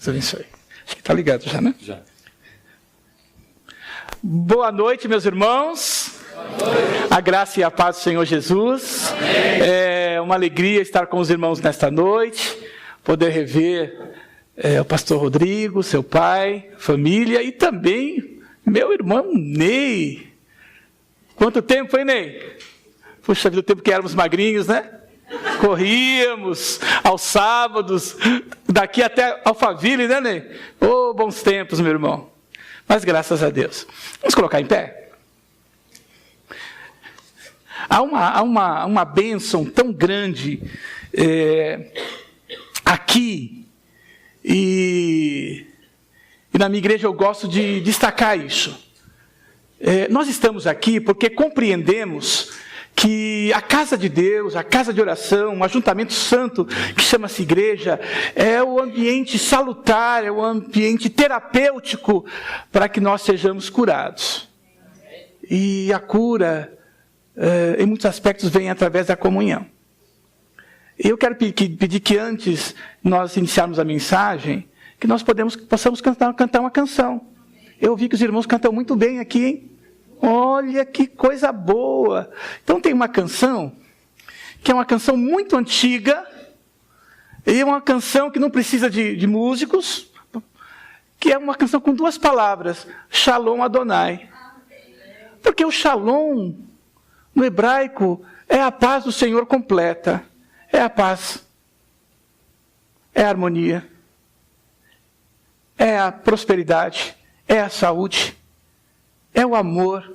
Deus abençoe. Acho que está ligado já, né? Já. Boa noite, meus irmãos. Boa noite. A graça e a paz do Senhor Jesus. Amém. É uma alegria estar com os irmãos nesta noite, poder rever o pastor Rodrigo, seu pai, família e também meu irmão Ney. Quanto tempo, hein, Ney? Puxa vida, o tempo que éramos magrinhos, né? Corríamos aos sábados, daqui até Alphaville, né, Ney? Oh, bons tempos, meu irmão. Mas graças a Deus. Vamos colocar em pé? Há uma bênção tão grande aqui, e na minha igreja eu gosto de destacar isso. Nós estamos aqui porque compreendemos que a casa de Deus, a casa de oração, um ajuntamento santo que chama-se igreja, é o ambiente salutar, é o ambiente terapêutico para que nós sejamos curados. E a cura, em muitos aspectos, vem através da comunhão. Eu quero pedir que antes de nós iniciarmos a mensagem, que nós possamos cantar uma canção. Eu ouvi que os irmãos cantam muito bem aqui, hein? Olha que coisa boa! Então tem uma canção, que é uma canção muito antiga, e uma canção que não precisa de músicos, que é uma canção com duas palavras, Shalom Adonai. Porque o Shalom, no hebraico, é a paz do Senhor completa, é a paz, é a harmonia, é a prosperidade, é a saúde, é o amor.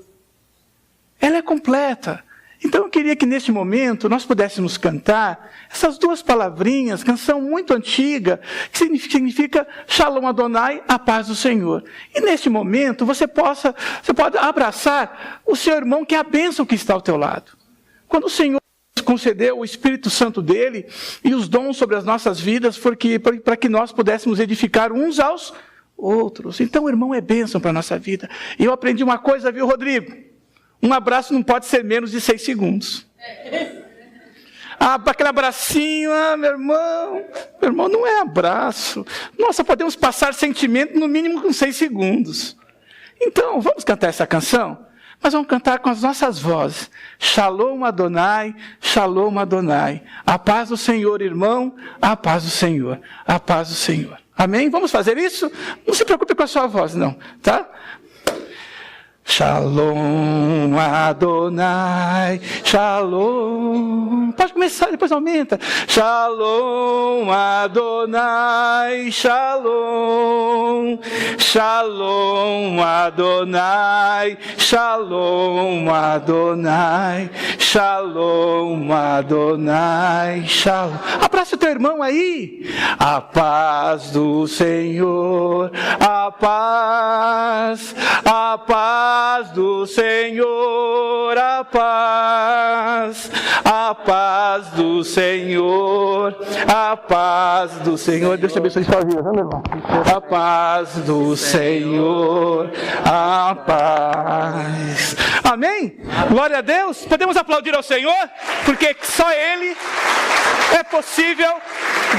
Ela é completa. Então eu queria que neste momento nós pudéssemos cantar essas duas palavrinhas, canção muito antiga, que significa Shalom Adonai, a paz do Senhor. E neste momento você pode abraçar o seu irmão, que é a bênção que está ao teu lado. Quando o Senhor concedeu o Espírito Santo dele e os dons sobre as nossas vidas, para que nós pudéssemos edificar uns aos outros. Então o irmão é bênção para a nossa vida. E eu aprendi uma coisa, viu, Rodrigo? Um abraço não pode ser menos de 6 segundos. Aquele abracinho, meu irmão, não é abraço. Nós só podemos passar sentimento no mínimo com 6 segundos. Então, vamos cantar essa canção? Mas vamos cantar com as nossas vozes. Shalom Adonai, Shalom Adonai. A paz do Senhor, irmão, a paz do Senhor, a paz do Senhor. Amém? Vamos fazer isso? Não se preocupe com a sua voz, não, tá? Shalom Adonai, Shalom. Pode começar, depois aumenta. Shalom Adonai, Shalom. Shalom Adonai, Shalom Adonai, Shalom Adonai, Shalom. Abraça o teu irmão aí. A paz do Senhor, a paz do Senhor, a paz do Senhor, a paz do Senhor. Deus te abençoe sua vida, meu irmão. A paz do Senhor, a paz. Amém? Glória a Deus. Podemos aplaudir ao Senhor, porque só Ele é possível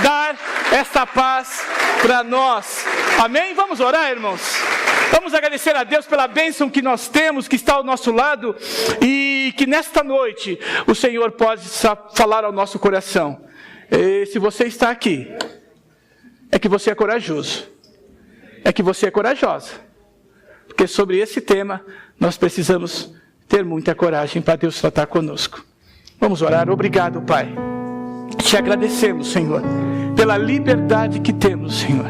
dar esta paz para nós. Amém? Vamos orar, irmãos? Vamos agradecer a Deus pela bênção que nós temos, que está ao nosso lado, e que nesta noite o Senhor pode falar ao nosso coração. E se você está aqui, é que você é corajoso, é que você é corajosa, porque sobre esse tema nós precisamos ter muita coragem para Deus tratar conosco. Vamos orar. Obrigado, Pai. Te agradecemos, Senhor, pela liberdade que temos, Senhor,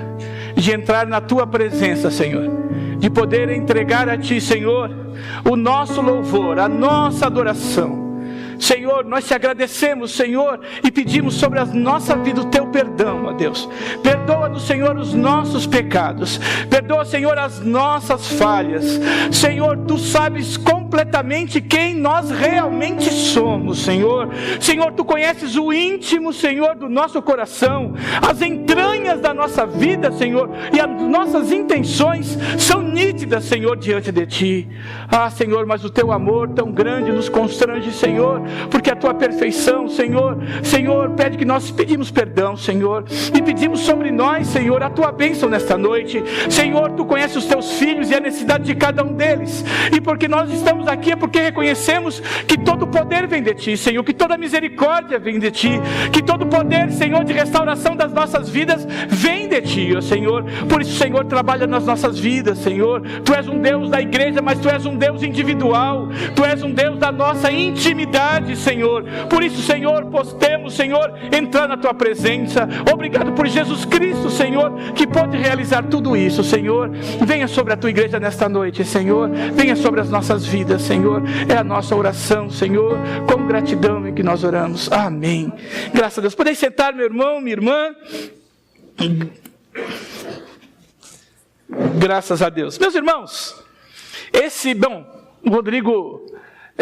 de entrar na Tua presença, Senhor, de poder entregar a Ti, Senhor, o nosso louvor, a nossa adoração. Senhor, nós te agradecemos, Senhor, e pedimos sobre a nossa vida o teu perdão, ó Deus. Perdoa-nos, Senhor, os nossos pecados. Perdoa, Senhor, as nossas falhas. Senhor, tu sabes completamente quem nós realmente somos, Senhor. Senhor, tu conheces o íntimo, Senhor, do nosso coração, as entranhas da nossa vida, Senhor, e as nossas intenções são nítidas, Senhor, diante de ti. Ah, Senhor, mas o teu amor tão grande nos constrange, Senhor, porque a tua perfeição, Senhor, pede que nós pedimos perdão, Senhor, e pedimos sobre nós, Senhor, a tua bênção nesta noite. Senhor, tu conheces os teus filhos e a necessidade de cada um deles, e porque nós estamos aqui é porque reconhecemos que todo poder vem de ti, Senhor, que toda misericórdia vem de ti, que todo poder, Senhor, de restauração das nossas vidas vem de ti, ó Senhor. Por isso, Senhor, trabalha nas nossas vidas, Senhor. Tu és um Deus da igreja, mas tu és um Deus individual, tu és um Deus da nossa intimidade, Senhor. Por isso, Senhor, postemos, Senhor, entrar na tua presença. Obrigado por Jesus Cristo, Senhor, que pode realizar tudo isso, Senhor. Venha sobre a tua igreja nesta noite, Senhor. Venha sobre as nossas vidas, Senhor. É a nossa oração, Senhor, com gratidão em que nós oramos. Amém. Graças a Deus. Podem sentar, meu irmão, minha irmã. Graças a Deus. Meus irmãos, o Rodrigo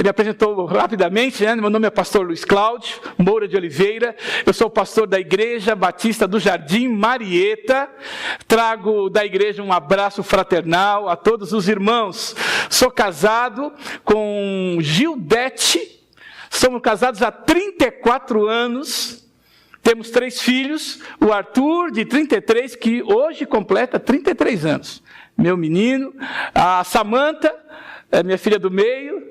me apresentou rapidamente, né? Meu nome é pastor Luiz Cláudio Moura de Oliveira, eu sou pastor da Igreja Batista do Jardim Marieta, trago da igreja um abraço fraternal a todos os irmãos. Sou casado com Gildete, somos casados há 34 anos, temos 3 filhos, o Arthur de 33, que hoje completa 33 anos, meu menino, a Samanta, minha filha do meio,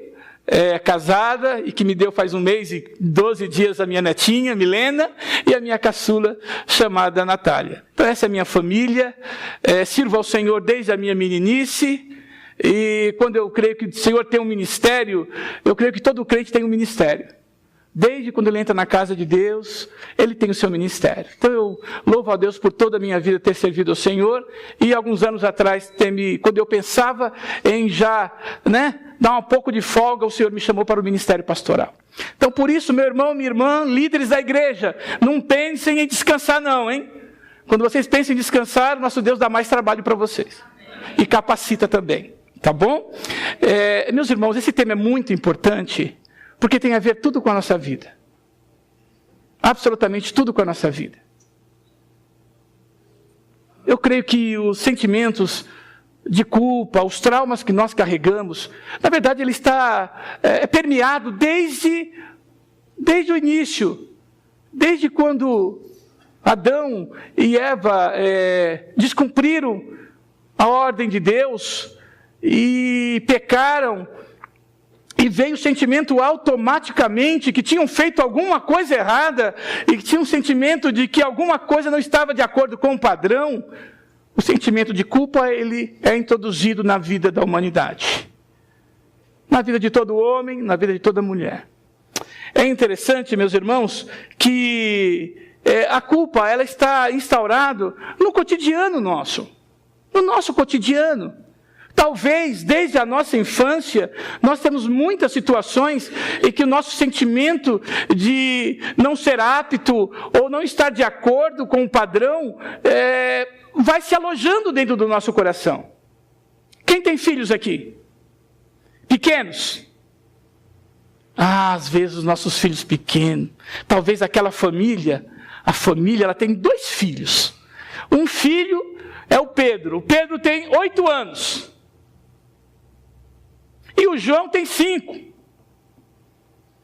casada e que me deu faz 1 mês e 12 dias a minha netinha, Milena, e a minha caçula chamada Natália. Então essa é a minha família, sirvo ao Senhor desde a minha meninice, e quando eu creio que o Senhor tem um ministério, eu creio que todo crente tem um ministério. Desde quando ele entra na casa de Deus, ele tem o seu ministério. Então eu louvo a Deus por toda a minha vida ter servido ao Senhor, e alguns anos atrás, quando eu pensava em já, dar um pouco de folga, o Senhor me chamou para o ministério pastoral. Então por isso, meu irmão, minha irmã, líderes da igreja, não pensem em descansar não, hein? Quando vocês pensam em descansar, nosso Deus dá mais trabalho para vocês. E capacita também, tá bom? Meus irmãos, esse tema é muito importante, porque tem a ver tudo com a nossa vida. Absolutamente tudo com a nossa vida. Eu creio que os sentimentos de culpa, os traumas que nós carregamos, na verdade ele está permeado desde o início. Desde quando Adão e Eva descumpriram a ordem de Deus e pecaram, e veio o sentimento automaticamente que tinham feito alguma coisa errada, e que tinha um sentimento de que alguma coisa não estava de acordo com o padrão. O sentimento de culpa, ele é introduzido na vida da humanidade. Na vida de todo homem, na vida de toda mulher. É interessante, meus irmãos, que a culpa, ela está instaurada no cotidiano nosso. No nosso cotidiano. Talvez, desde a nossa infância, nós temos muitas situações em que o nosso sentimento de não ser apto ou não estar de acordo com o padrão vai se alojando dentro do nosso coração. Quem tem filhos aqui? Pequenos? Às vezes os nossos filhos pequenos, talvez aquela família, ela tem 2 filhos. Um filho é o Pedro tem 8 anos. E o João tem 5.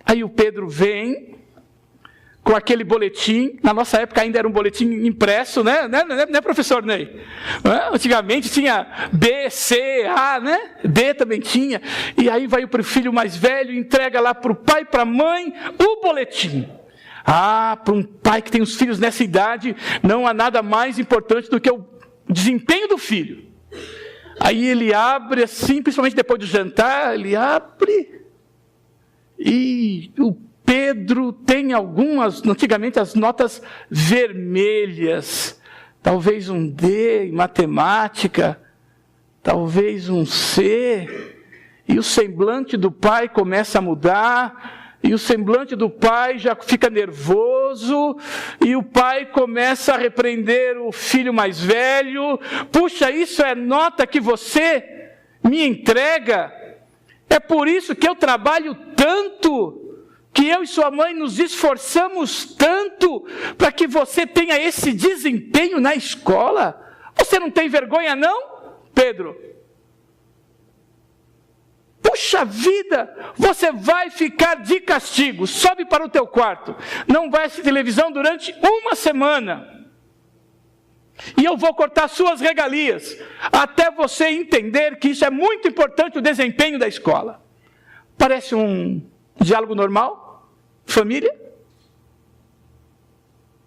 Aí o Pedro vem com aquele boletim. Na nossa época ainda era um boletim impresso, né, professor Ney? Antigamente tinha B, C, A, né? D também tinha. E aí vai para o filho mais velho, entrega lá para o pai e para a mãe o boletim. Para um pai que tem os filhos nessa idade, não há nada mais importante do que o desempenho do filho. Aí ele abre assim, principalmente depois do jantar, ele abre, e o Pedro tem antigamente as notas vermelhas, talvez um D em matemática, talvez um C, e o semblante do pai começa a mudar, e o semblante do pai já fica nervoso, e o pai começa a repreender o filho mais velho. Puxa, isso é nota que você me entrega? É por isso que eu trabalho tanto, que eu e sua mãe nos esforçamos tanto, para que você tenha esse desempenho na escola? Você não tem vergonha não, Pedro? Puxa Puxa vida, você vai ficar de castigo, sobe para o teu quarto, não vai assistir televisão durante uma semana. E eu vou cortar suas regalias, até você entender que isso é muito importante, o desempenho da escola. Parece um diálogo normal, família.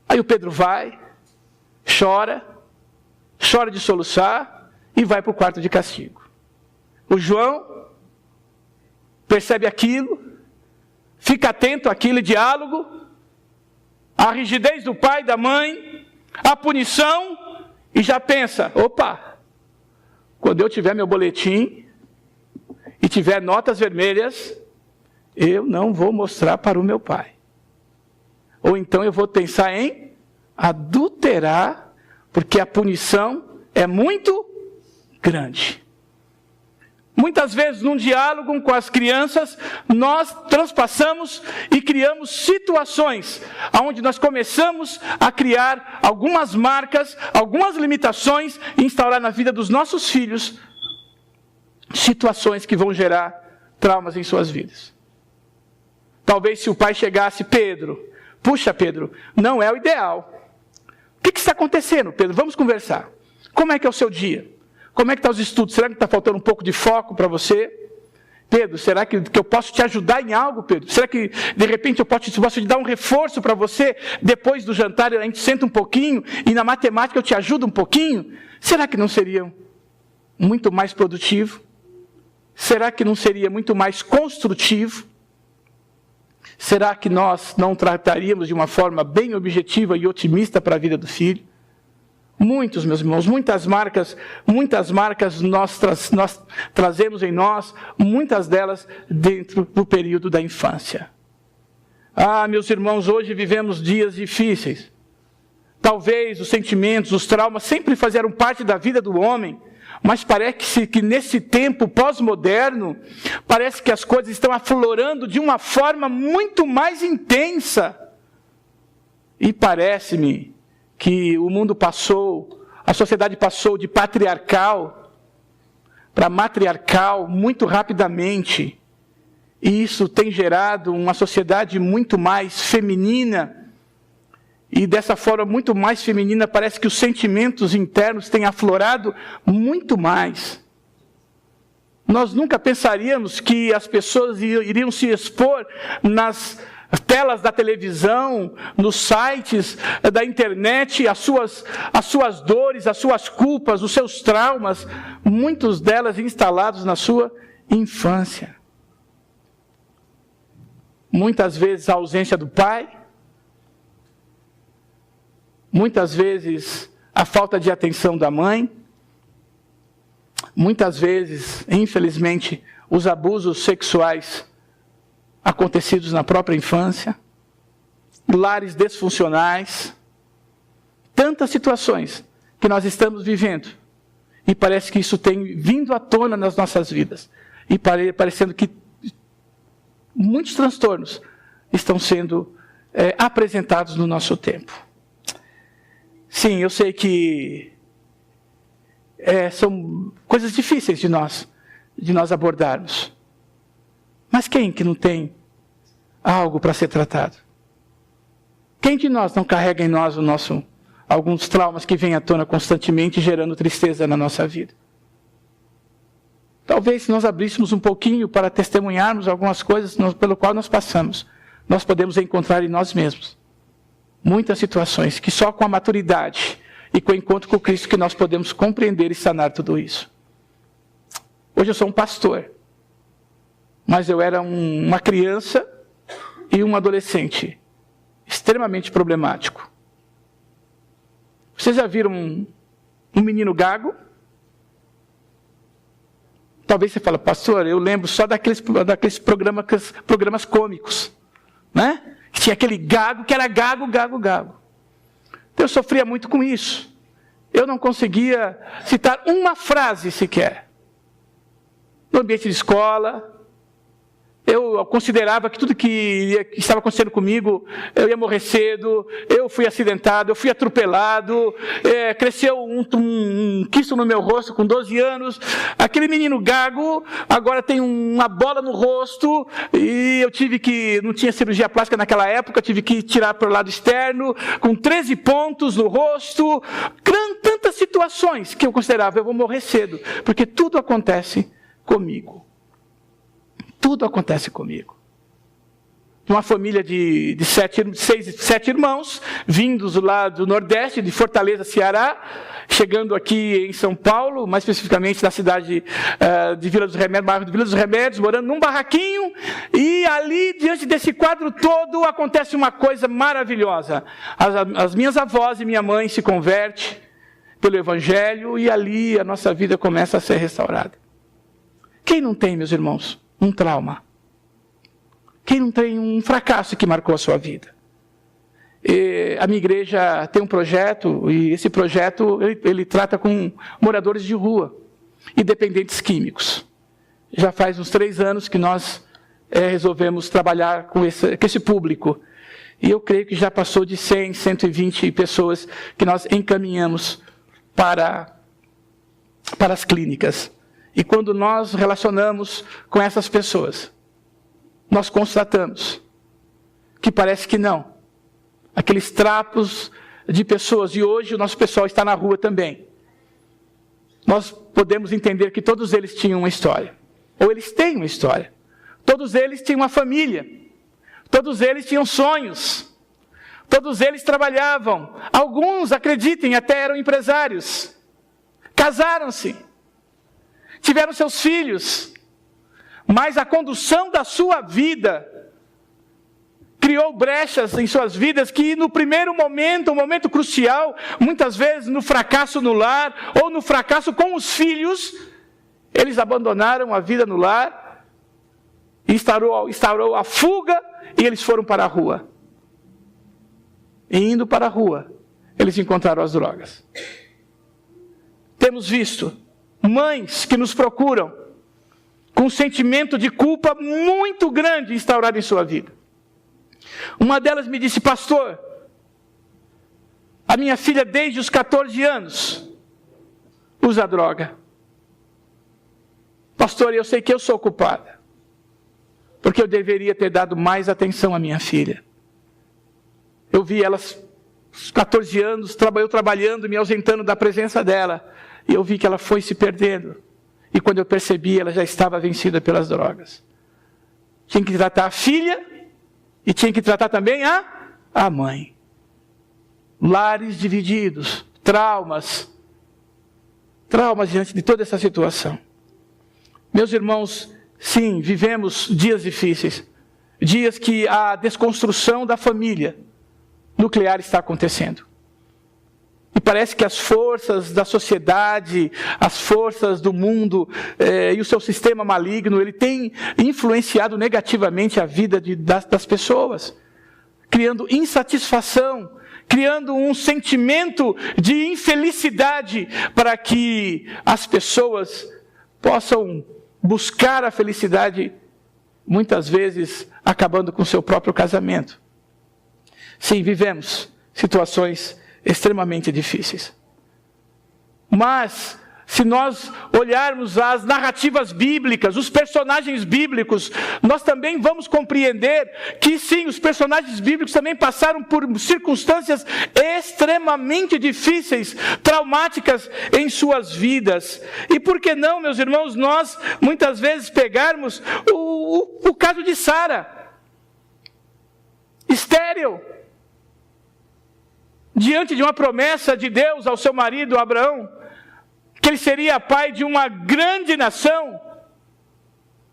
Aí o Pedro vai, chora de soluçar e vai para o quarto de castigo. O João percebe aquilo, fica atento àquele diálogo, à rigidez do pai e da mãe, à punição, e já pensa, opa, quando eu tiver meu boletim e tiver notas vermelhas, eu não vou mostrar para o meu pai. Ou então eu vou pensar em adulterar, porque a punição é muito grande. Muitas vezes, num diálogo com as crianças, nós transpassamos e criamos situações onde nós começamos a criar algumas marcas, algumas limitações e instaurar na vida dos nossos filhos situações que vão gerar traumas em suas vidas. Talvez se o pai chegasse, Pedro, puxa Pedro, não é o ideal. O que está acontecendo, Pedro? Vamos conversar. Como é que é o seu dia? Como é que estão os estudos? Será que está faltando um pouco de foco para você? Pedro, será que eu posso te ajudar em algo, Pedro? Será que, de repente, eu posso te dar um reforço para você? Depois do jantar, a gente senta um pouquinho e na matemática eu te ajudo um pouquinho? Será que não seria muito mais produtivo? Será que não seria muito mais construtivo? Será que nós não trataríamos de uma forma bem objetiva e otimista para a vida do filho? Muitos, meus irmãos, muitas marcas nós trazemos em nós, muitas delas dentro do período da infância. Ah, meus irmãos, hoje vivemos dias difíceis. Talvez os sentimentos, os traumas sempre fizeram parte da vida do homem, mas parece que nesse tempo pós-moderno, parece que as coisas estão aflorando de uma forma muito mais intensa. E parece-me que o mundo passou, a sociedade passou de patriarcal para matriarcal muito rapidamente. E isso tem gerado uma sociedade muito mais feminina. E dessa forma muito mais feminina, parece que os sentimentos internos têm aflorado muito mais. Nós nunca pensaríamos que as pessoas iriam se expor nas telas da televisão, nos sites da internet, as suas dores, as suas culpas, os seus traumas, muitos delas instalados na sua infância. Muitas vezes a ausência do pai, muitas vezes a falta de atenção da mãe, muitas vezes, infelizmente, os abusos sexuais acontecidos na própria infância, lares desfuncionais, tantas situações que nós estamos vivendo, e parece que isso tem vindo à tona nas nossas vidas, e parecendo que muitos transtornos estão sendo apresentados no nosso tempo. Sim, eu sei que são coisas difíceis de nós abordarmos. Mas quem que não tem algo para ser tratado? Quem de nós não carrega em nós alguns traumas que vêm à tona constantemente, gerando tristeza na nossa vida? Talvez se nós abríssemos um pouquinho para testemunharmos algumas coisas pelo qual nós passamos, nós podemos encontrar em nós mesmos muitas situações que só com a maturidade e com o encontro com Cristo que nós podemos compreender e sanar tudo isso. Hoje eu sou um pastor. Mas eu era uma criança e um adolescente extremamente problemático. Vocês já viram um menino gago? Talvez você fale, pastor, eu lembro só daqueles programas cômicos, né? Que tinha aquele gago que era gago. Então eu sofria muito com isso. Eu não conseguia citar uma frase sequer. No ambiente de escola, Eu considerava que tudo que estava acontecendo comigo, eu ia morrer cedo, eu fui acidentado, eu fui atropelado, cresceu um quisto no meu rosto com 12 anos, aquele menino gago, agora tem uma bola no rosto, e não tinha cirurgia plástica naquela época, tive que tirar pelo lado externo, com 13 pontos no rosto, tantas situações que eu considerava, eu vou morrer cedo, porque tudo acontece comigo. Tudo acontece comigo. Uma família de sete irmãos, vindos lá do Nordeste, de Fortaleza, Ceará, chegando aqui em São Paulo, mais especificamente na cidade de Vila dos Remédios, bairro de Vila dos Remédios, morando num barraquinho, e ali, diante desse quadro todo, acontece uma coisa maravilhosa. As minhas avós e minha mãe se convertem pelo Evangelho, e ali a nossa vida começa a ser restaurada. Quem não tem, meus irmãos, um trauma? Quem não tem um fracasso que marcou a sua vida? A minha igreja tem um projeto, e esse projeto ele trata com moradores de rua e dependentes químicos. Já faz uns 3 anos que nós resolvemos trabalhar com esse público. E eu creio que já passou de 100, 120 pessoas que nós encaminhamos para as clínicas. E quando nós relacionamos com essas pessoas, nós constatamos que parece que não. Aqueles trapos de pessoas, e hoje o nosso pessoal está na rua também. Nós podemos entender que todos eles tinham uma história. Ou eles têm uma história. Todos eles tinham uma família. Todos eles tinham sonhos. Todos eles trabalhavam. Alguns, acreditem, até eram empresários. Casaram-se. Tiveram seus filhos, mas a condução da sua vida criou brechas em suas vidas que no primeiro momento, um momento crucial, muitas vezes no fracasso no lar, ou no fracasso com os filhos, eles abandonaram a vida no lar, e instaurou a fuga, e eles foram para a rua. E indo para a rua, eles encontraram as drogas. Temos visto mães que nos procuram com um sentimento de culpa muito grande instaurado em sua vida. Uma delas me disse: pastor, a minha filha desde os 14 anos usa droga. Pastor, eu sei que eu sou culpada, porque eu deveria ter dado mais atenção à minha filha. Eu vi elas, aos 14 anos, eu trabalhando, me ausentando da presença dela, e eu vi que ela foi se perdendo. E quando eu percebi, ela já estava vencida pelas drogas. Tinha que tratar a filha e tinha que tratar também a mãe. Lares divididos, traumas diante de toda essa situação. Meus irmãos, sim, vivemos dias difíceis. Dias que a desconstrução da família nuclear está acontecendo. E parece que as forças da sociedade, as forças do mundo e o seu sistema maligno, ele tem influenciado negativamente a vida das pessoas, criando insatisfação, criando um sentimento de infelicidade para que as pessoas possam buscar a felicidade, muitas vezes acabando com o seu próprio casamento. Sim, vivemos situações extremamente difíceis. Mas, se nós olharmos as narrativas bíblicas, os personagens bíblicos, nós também vamos compreender que sim, os personagens bíblicos também passaram por circunstâncias extremamente difíceis, traumáticas em suas vidas. E por que não, meus irmãos, nós muitas vezes pegarmos o caso de Sara, estéril, diante de uma promessa de Deus ao seu marido Abraão, que ele seria pai de uma grande nação.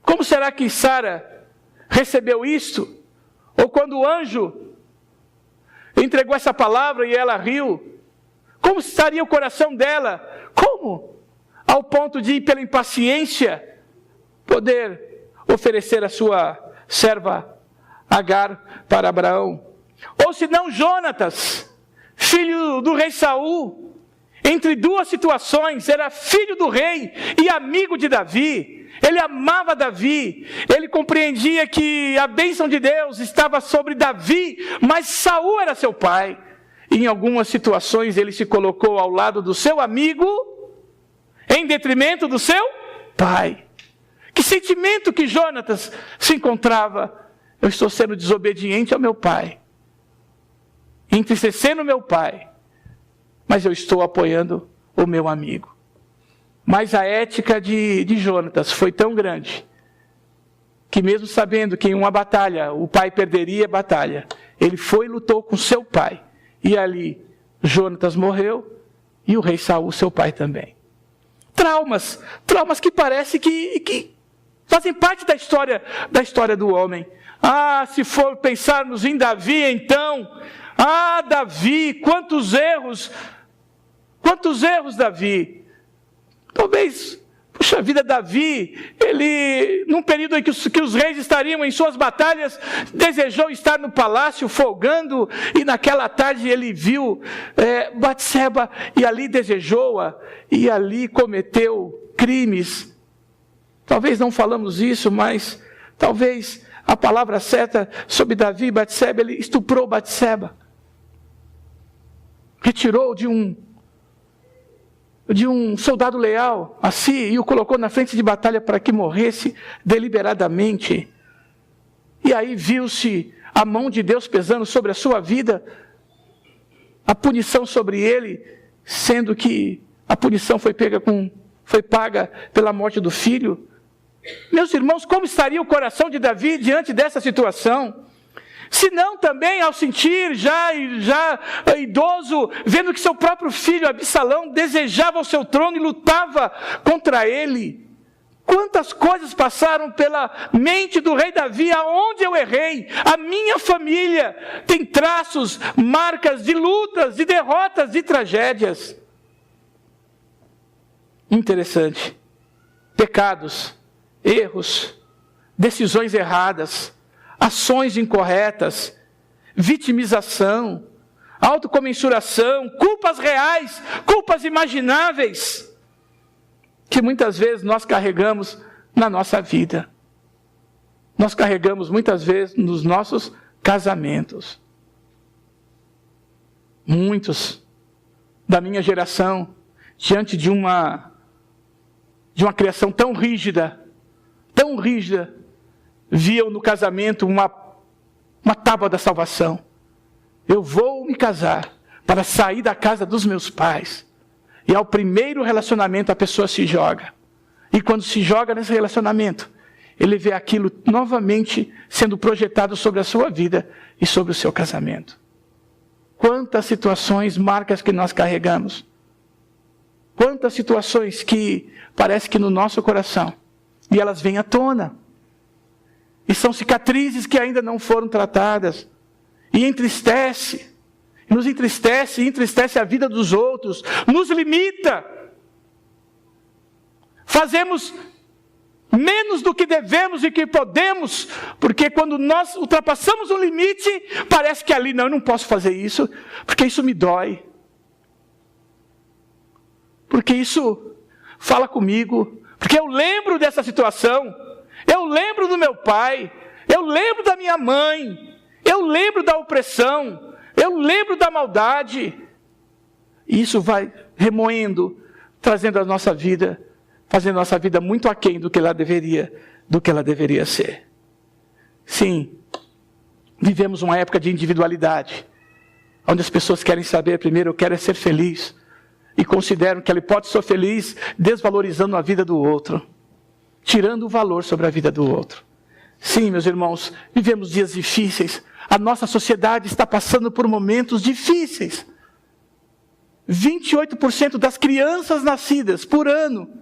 Como será que Sara recebeu isto? Ou quando o anjo entregou essa palavra e ela riu, como estaria o coração dela? Como? Ao ponto de, pela impaciência, poder oferecer a sua serva Agar para Abraão. Ou se não, Jonatas, filho do rei Saul, entre duas situações, era filho do rei e amigo de Davi, ele amava Davi, ele compreendia que a bênção de Deus estava sobre Davi, mas Saul era seu pai. E em algumas situações ele se colocou ao lado do seu amigo, em detrimento do seu pai. Que sentimento que Jonatas se encontrava? Eu estou sendo desobediente ao meu pai, entristecendo meu pai, mas eu estou apoiando o meu amigo. Mas a ética de Jonatas foi tão grande, que mesmo sabendo que em uma batalha o pai perderia a batalha, ele foi e lutou com seu pai. E ali Jonatas morreu e o rei Saul, seu pai, também. Traumas que parece que fazem parte da história do homem. Se for pensarmos em Davi, então, Davi, quantos erros Davi. Talvez, puxa vida, Davi, ele, num período em que os reis estariam em suas batalhas, desejou estar no palácio folgando, e naquela tarde ele viu Batseba, e ali desejou-a, e ali cometeu crimes. Talvez não falamos isso, mas talvez a palavra certa sobre Davi e Batseba, ele estuprou Batseba. Retirou de um soldado leal a si e o colocou na frente de batalha para que morresse deliberadamente. E aí viu-se a mão de Deus pesando sobre a sua vida, a punição sobre ele, sendo que a punição foi paga pela morte do filho. Meus irmãos, como estaria o coração de Davi diante dessa situação? Se não também ao sentir já idoso, vendo que seu próprio filho Absalão desejava o seu trono e lutava contra ele. Quantas coisas passaram pela mente do rei Davi? Aonde eu errei? A minha família tem traços, marcas de lutas, de derrotas, de tragédias. Interessante. Pecados, erros, decisões erradas, ações incorretas, vitimização, autocomensuração, culpas reais, culpas imagináveis, que muitas vezes nós carregamos na nossa vida. Nós carregamos muitas vezes nos nossos casamentos. Muitos da minha geração, diante de uma criação tão rígida, viam no casamento uma tábua da salvação. Eu vou me casar para sair da casa dos meus pais. E ao primeiro relacionamento a pessoa se joga. E quando se joga nesse relacionamento, ele vê aquilo novamente sendo projetado sobre a sua vida e sobre o seu casamento. Quantas situações, marcas que nós carregamos. Quantas situações que parece que no nosso coração, e elas vêm à tona. E são cicatrizes que ainda não foram tratadas. E nos entristece, e entristece a vida dos outros. Nos limita. Fazemos menos do que devemos e que podemos. Porque quando nós ultrapassamos um limite, parece que ali, não, eu não posso fazer isso. Porque isso me dói. Porque isso fala comigo. Porque eu lembro dessa situação. Eu lembro do meu pai, eu lembro da minha mãe, eu lembro da opressão, eu lembro da maldade. E isso vai remoendo, trazendo a nossa vida, fazendo a nossa vida muito aquém do que ela deveria ser. Sim, vivemos uma época de individualidade, onde as pessoas querem saber, primeiro, eu quero ser feliz, e consideram que ele pode ser feliz desvalorizando a vida do outro. Tirando o valor sobre a vida do outro. Sim, meus irmãos, vivemos dias difíceis. A nossa sociedade está passando por momentos difíceis. 28% das crianças nascidas por ano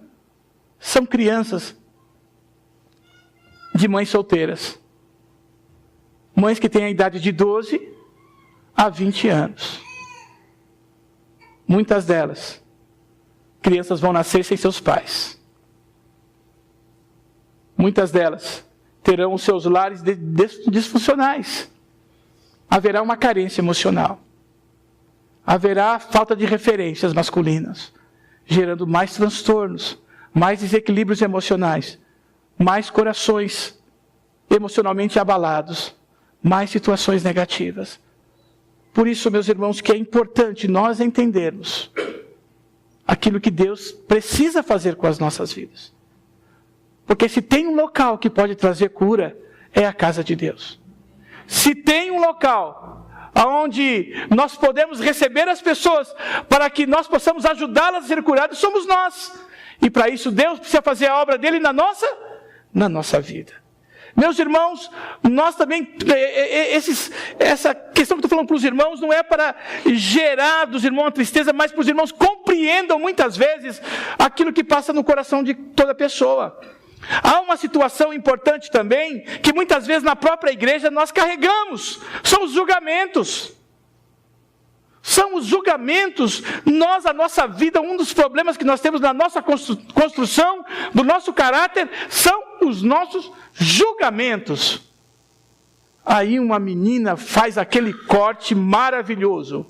são crianças de mães solteiras. Mães que têm a idade de 12 a 20 anos. Muitas delas, crianças vão nascer sem seus pais. Muitas delas terão os seus lares disfuncionais. Haverá uma carência emocional. Haverá falta de referências masculinas, gerando mais transtornos, mais desequilíbrios emocionais, mais corações emocionalmente abalados, mais situações negativas. Por isso, meus irmãos, que é importante nós entendermos aquilo que Deus precisa fazer com as nossas vidas. Porque se tem um local que pode trazer cura, é a casa de Deus. Se tem um local onde nós podemos receber as pessoas para que nós possamos ajudá-las a ser curadas, somos nós. E para isso Deus precisa fazer a obra dele na nossa vida. Meus irmãos, nós também, essa questão que eu estou falando para os irmãos, não é para gerar dos irmãos a tristeza, mas para os irmãos compreendam muitas vezes aquilo que passa no coração de toda pessoa. Há uma situação importante também, que muitas vezes na própria igreja nós carregamos, são os julgamentos. São os julgamentos. A nossa vida, um dos problemas que nós temos na nossa construção, do nosso caráter, são os nossos julgamentos. Aí uma menina faz aquele corte maravilhoso.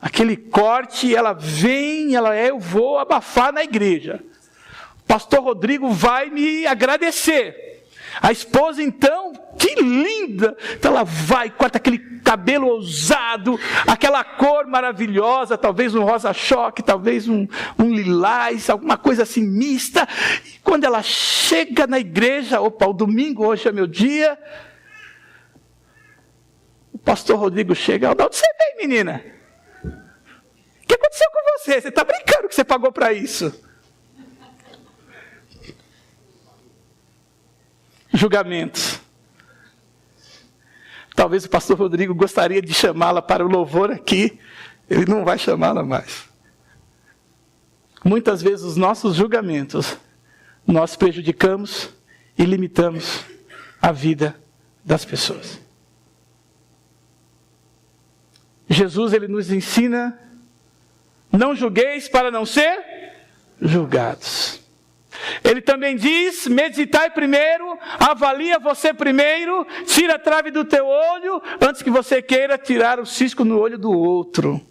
Aquele corte, ela vem, eu vou abafar na igreja. Pastor Rodrigo vai me agradecer. A esposa, então, que linda! Então ela vai, corta aquele cabelo ousado, aquela cor maravilhosa, talvez um rosa-choque, talvez um lilás, alguma coisa assim mista. E quando ela chega na igreja, o domingo, hoje é meu dia, o pastor Rodrigo chega, de onde você vem, menina? O que aconteceu com você? Você está brincando que você pagou para isso? Julgamentos. Talvez o pastor Rodrigo gostaria de chamá-la para o louvor aqui, ele não vai chamá-la mais. Muitas vezes os nossos julgamentos, nós prejudicamos e limitamos a vida das pessoas. Jesus, ele nos ensina, não julgueis para não ser julgados. Ele também diz, meditai primeiro, avalia você primeiro, tira a trave do teu olho, antes que você queira tirar o cisco no olho do outro.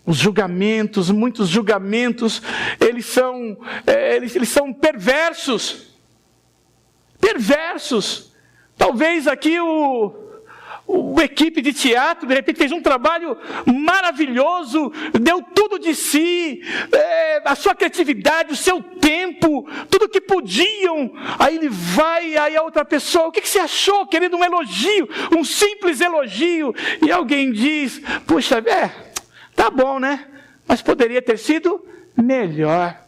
Os julgamentos, muitos julgamentos, eles são perversos. Perversos. Talvez aqui o equipe de teatro, de repente, fez um trabalho maravilhoso, deu tudo de si, a sua criatividade, o seu tempo, tudo que podiam. Aí ele vai, aí a outra pessoa, o que você achou? Querendo um elogio, um simples elogio. E alguém diz, puxa, tá bom, né? Mas poderia ter sido melhor.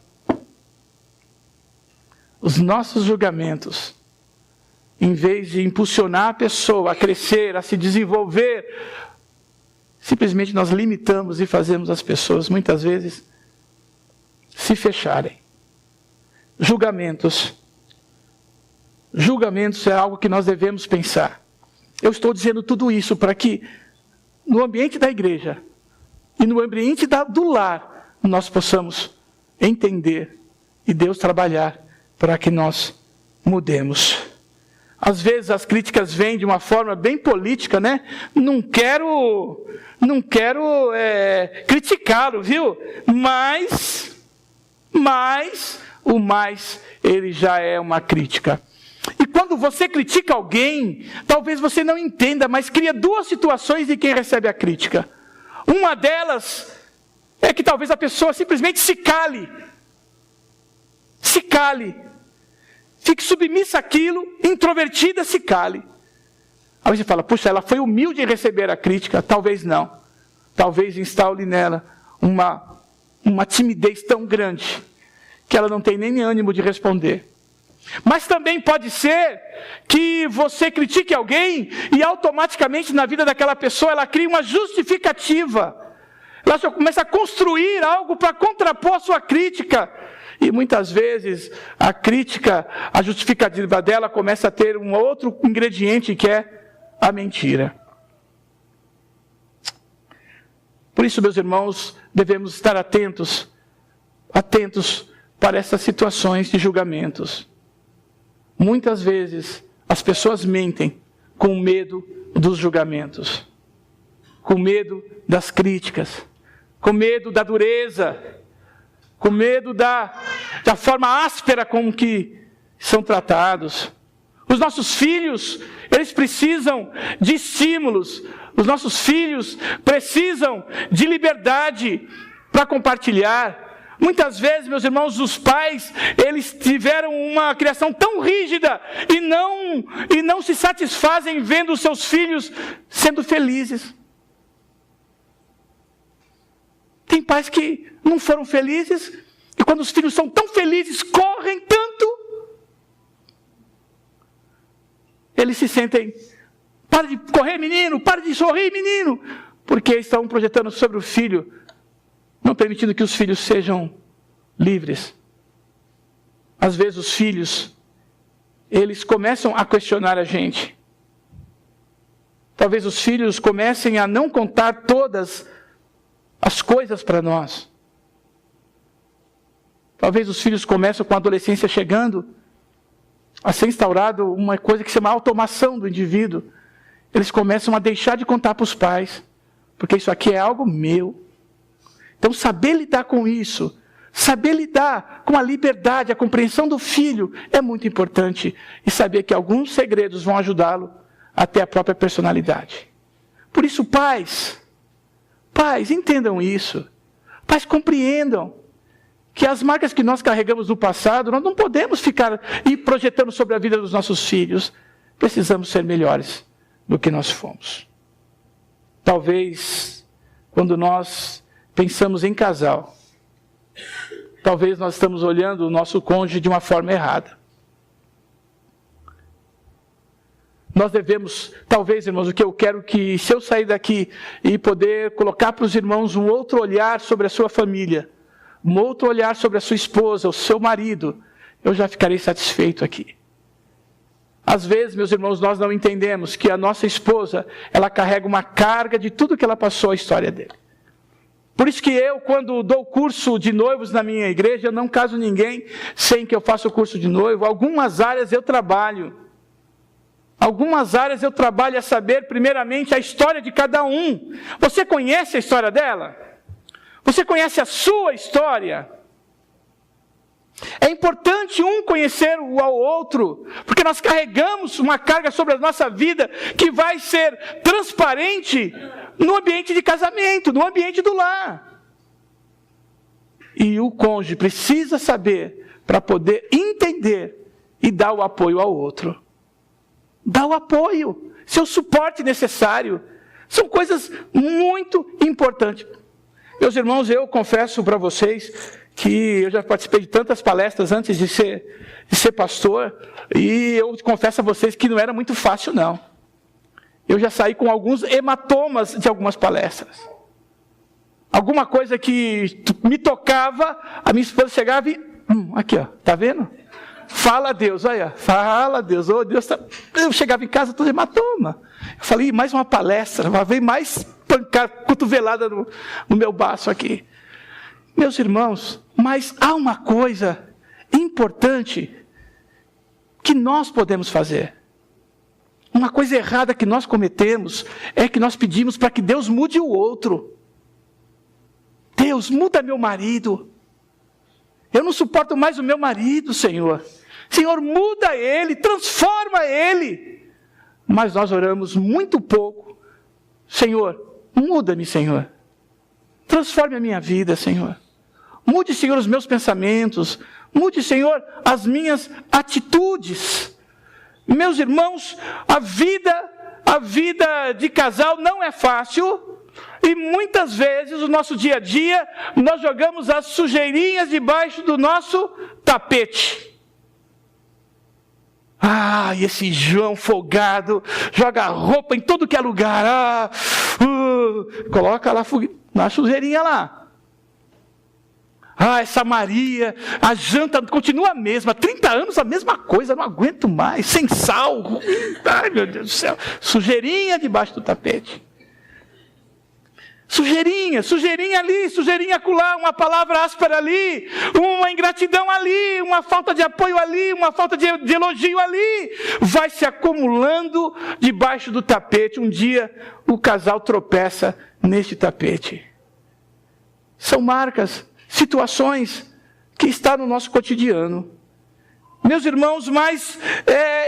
Os nossos julgamentos, em vez de impulsionar a pessoa a crescer, a se desenvolver, simplesmente nós limitamos e fazemos as pessoas, muitas vezes, se fecharem. Julgamentos. Julgamentos é algo que nós devemos pensar. Eu estou dizendo tudo isso para que, no ambiente da igreja e no ambiente do lar, nós possamos entender e Deus trabalhar para que nós mudemos. Às vezes as críticas vêm de uma forma bem política, né? Não quero criticá-lo, viu? Mas o mais, ele já é uma crítica. E quando você critica alguém, talvez você não entenda, mas cria duas situações de quem recebe a crítica. Uma delas é que talvez a pessoa simplesmente se cale. Se cale. Fique submissa àquilo, introvertida, se cale. Aí você fala, puxa, ela foi humilde em receber a crítica. Talvez não. Talvez instale nela uma timidez tão grande que ela não tem nem ânimo de responder. Mas também pode ser que você critique alguém e automaticamente na vida daquela pessoa ela cria uma justificativa. Ela só começa a construir algo para contrapor a sua crítica. E muitas vezes a crítica, a justificativa dela começa a ter um outro ingrediente que é a mentira. Por isso, meus irmãos, devemos estar atentos para essas situações de julgamentos. Muitas vezes as pessoas mentem com medo dos julgamentos, com medo das críticas, com medo da dureza, com medo da forma áspera com que são tratados. Os nossos filhos, eles precisam de estímulos. Os nossos filhos precisam de liberdade para compartilhar. Muitas vezes, meus irmãos, os pais, eles tiveram uma criação tão rígida e não se satisfazem vendo os seus filhos sendo felizes. Tem pais que não foram felizes e quando os filhos são tão felizes, correm tanto, eles se sentem, para de correr menino, para de sorrir menino, porque estão projetando sobre o filho, não permitindo que os filhos sejam livres. Às vezes os filhos, eles começam a questionar a gente. Talvez os filhos comecem a não contar todas as coisas para nós. Talvez os filhos começam com a adolescência chegando a ser instaurado uma coisa que se chama automação do indivíduo. Eles começam a deixar de contar para os pais, porque isso aqui é algo meu. Então saber lidar com isso, saber lidar com a liberdade, a compreensão do filho é muito importante. E saber que alguns segredos vão ajudá-lo a ter a própria personalidade. Por isso, pais, entendam isso. Pais, compreendam que as marcas que nós carregamos no passado, nós não podemos ficar projetando sobre a vida dos nossos filhos. Precisamos ser melhores do que nós fomos. Talvez, quando nós pensamos em casal, talvez nós estamos olhando o nosso cônjuge de uma forma errada. Nós devemos, talvez, irmãos, o que eu quero que, se eu sair daqui e poder colocar para os irmãos um outro olhar sobre a sua família, um outro olhar sobre a sua esposa, o seu marido, eu já ficarei satisfeito aqui. Às vezes, meus irmãos, nós não entendemos que a nossa esposa, ela carrega uma carga de tudo que ela passou a história dele. Por isso que eu, quando dou curso de noivos na minha igreja, eu não caso ninguém sem que eu faça o curso de noivo. Algumas áreas eu trabalho. Algumas áreas eu trabalho a saber, primeiramente, a história de cada um. Você conhece a história dela? Você conhece a sua história? É importante um conhecer o ao outro, porque nós carregamos uma carga sobre a nossa vida que vai ser transparente no ambiente de casamento, no ambiente do lar. E o cônjuge precisa saber para poder entender e dar o apoio ao outro. Dá o apoio, seu suporte necessário. São coisas muito importantes. Meus irmãos, eu confesso para vocês que eu já participei de tantas palestras antes de ser pastor, e eu confesso a vocês que não era muito fácil, não. Eu já saí com alguns hematomas de algumas palestras. Alguma coisa que me tocava, a minha esposa chegava e... aqui, ó, tá vendo? Fala a Deus, olha, fala a Deus, oh, Deus tá... Eu chegava em casa todo hematoma. Eu falei, mais uma palestra, veio mais cotovelada no meu baço aqui. Meus irmãos, mas há uma coisa importante que nós podemos fazer. Uma coisa errada que nós cometemos é que nós pedimos para que Deus mude o outro. Deus, muda meu marido. Eu não suporto mais o meu marido, Senhor. Senhor, muda ele, transforma ele. Mas nós oramos muito pouco. Senhor, muda-me, Senhor. Transforme a minha vida, Senhor. Mude, Senhor, os meus pensamentos. Mude, Senhor, as minhas atitudes. Meus irmãos, a vida de casal não é fácil. E muitas vezes, no nosso dia a dia, nós jogamos as sujeirinhas debaixo do nosso tapete. E esse João folgado, joga roupa em todo que é lugar. Coloca lá na sujeirinha lá. Essa Maria, a janta continua a mesma, 30 anos a mesma coisa, não aguento mais, sem sal. Ai, meu Deus do céu. Sujeirinha debaixo do tapete. Sujeirinha ali, sujeirinha acolá, uma palavra áspera ali, uma ingratidão ali, uma falta de apoio ali, uma falta de elogio ali, vai se acumulando debaixo do tapete. Um dia o casal tropeça neste tapete. São marcas, situações que está no nosso cotidiano. Meus irmãos, mas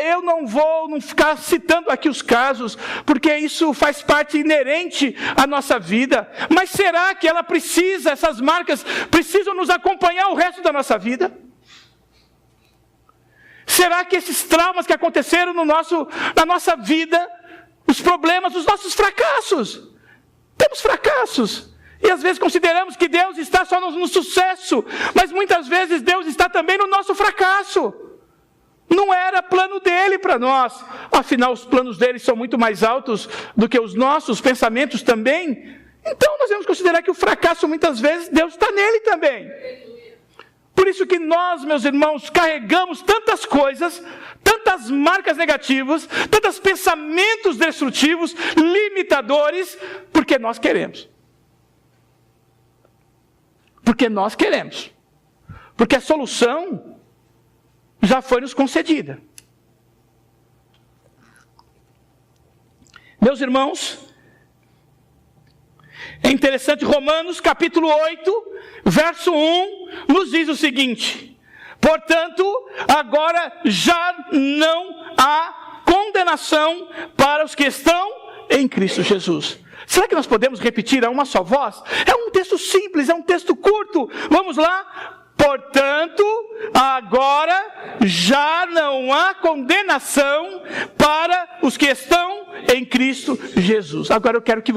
eu não vou ficar citando aqui os casos, porque isso faz parte inerente à nossa vida. Mas será que essas marcas precisam nos acompanhar o resto da nossa vida? Será que esses traumas que aconteceram na nossa vida, os problemas, os nossos fracassos? Temos fracassos. E às vezes consideramos que Deus está só no sucesso, mas muitas vezes Deus está também no nosso fracasso. Não era plano dele para nós. Afinal, os planos dele são muito mais altos do que os nossos pensamentos também. Então nós devemos considerar que o fracasso muitas vezes Deus está nele também. Por isso que nós, meus irmãos, carregamos tantas coisas, tantas marcas negativas, tantos pensamentos destrutivos, limitadores, porque nós queremos. Porque nós queremos. Porque a solução já foi nos concedida. Meus irmãos, é interessante, Romanos capítulo 8, verso 1, nos diz o seguinte: portanto, agora já não há condenação para os que estão em Cristo Jesus. Será que nós podemos repetir a uma só voz? É um texto simples, é um texto curto. Vamos lá? Portanto, agora já não há condenação para os que estão em Cristo Jesus. Agora eu quero que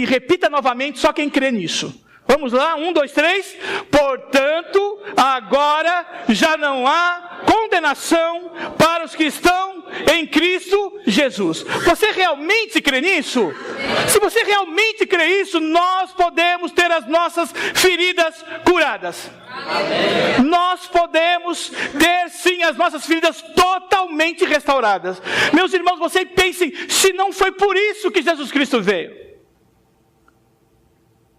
repita novamente só quem crê nisso. Vamos lá, 1, 2, 3. Portanto, agora já não há condenação para os que estão em Cristo Jesus. Você realmente crê nisso? Se você realmente crê isso, nós podemos ter as nossas feridas curadas. Amém. Nós podemos ter sim as nossas feridas totalmente restauradas. Meus irmãos, vocês pensem, se não foi por isso que Jesus Cristo veio.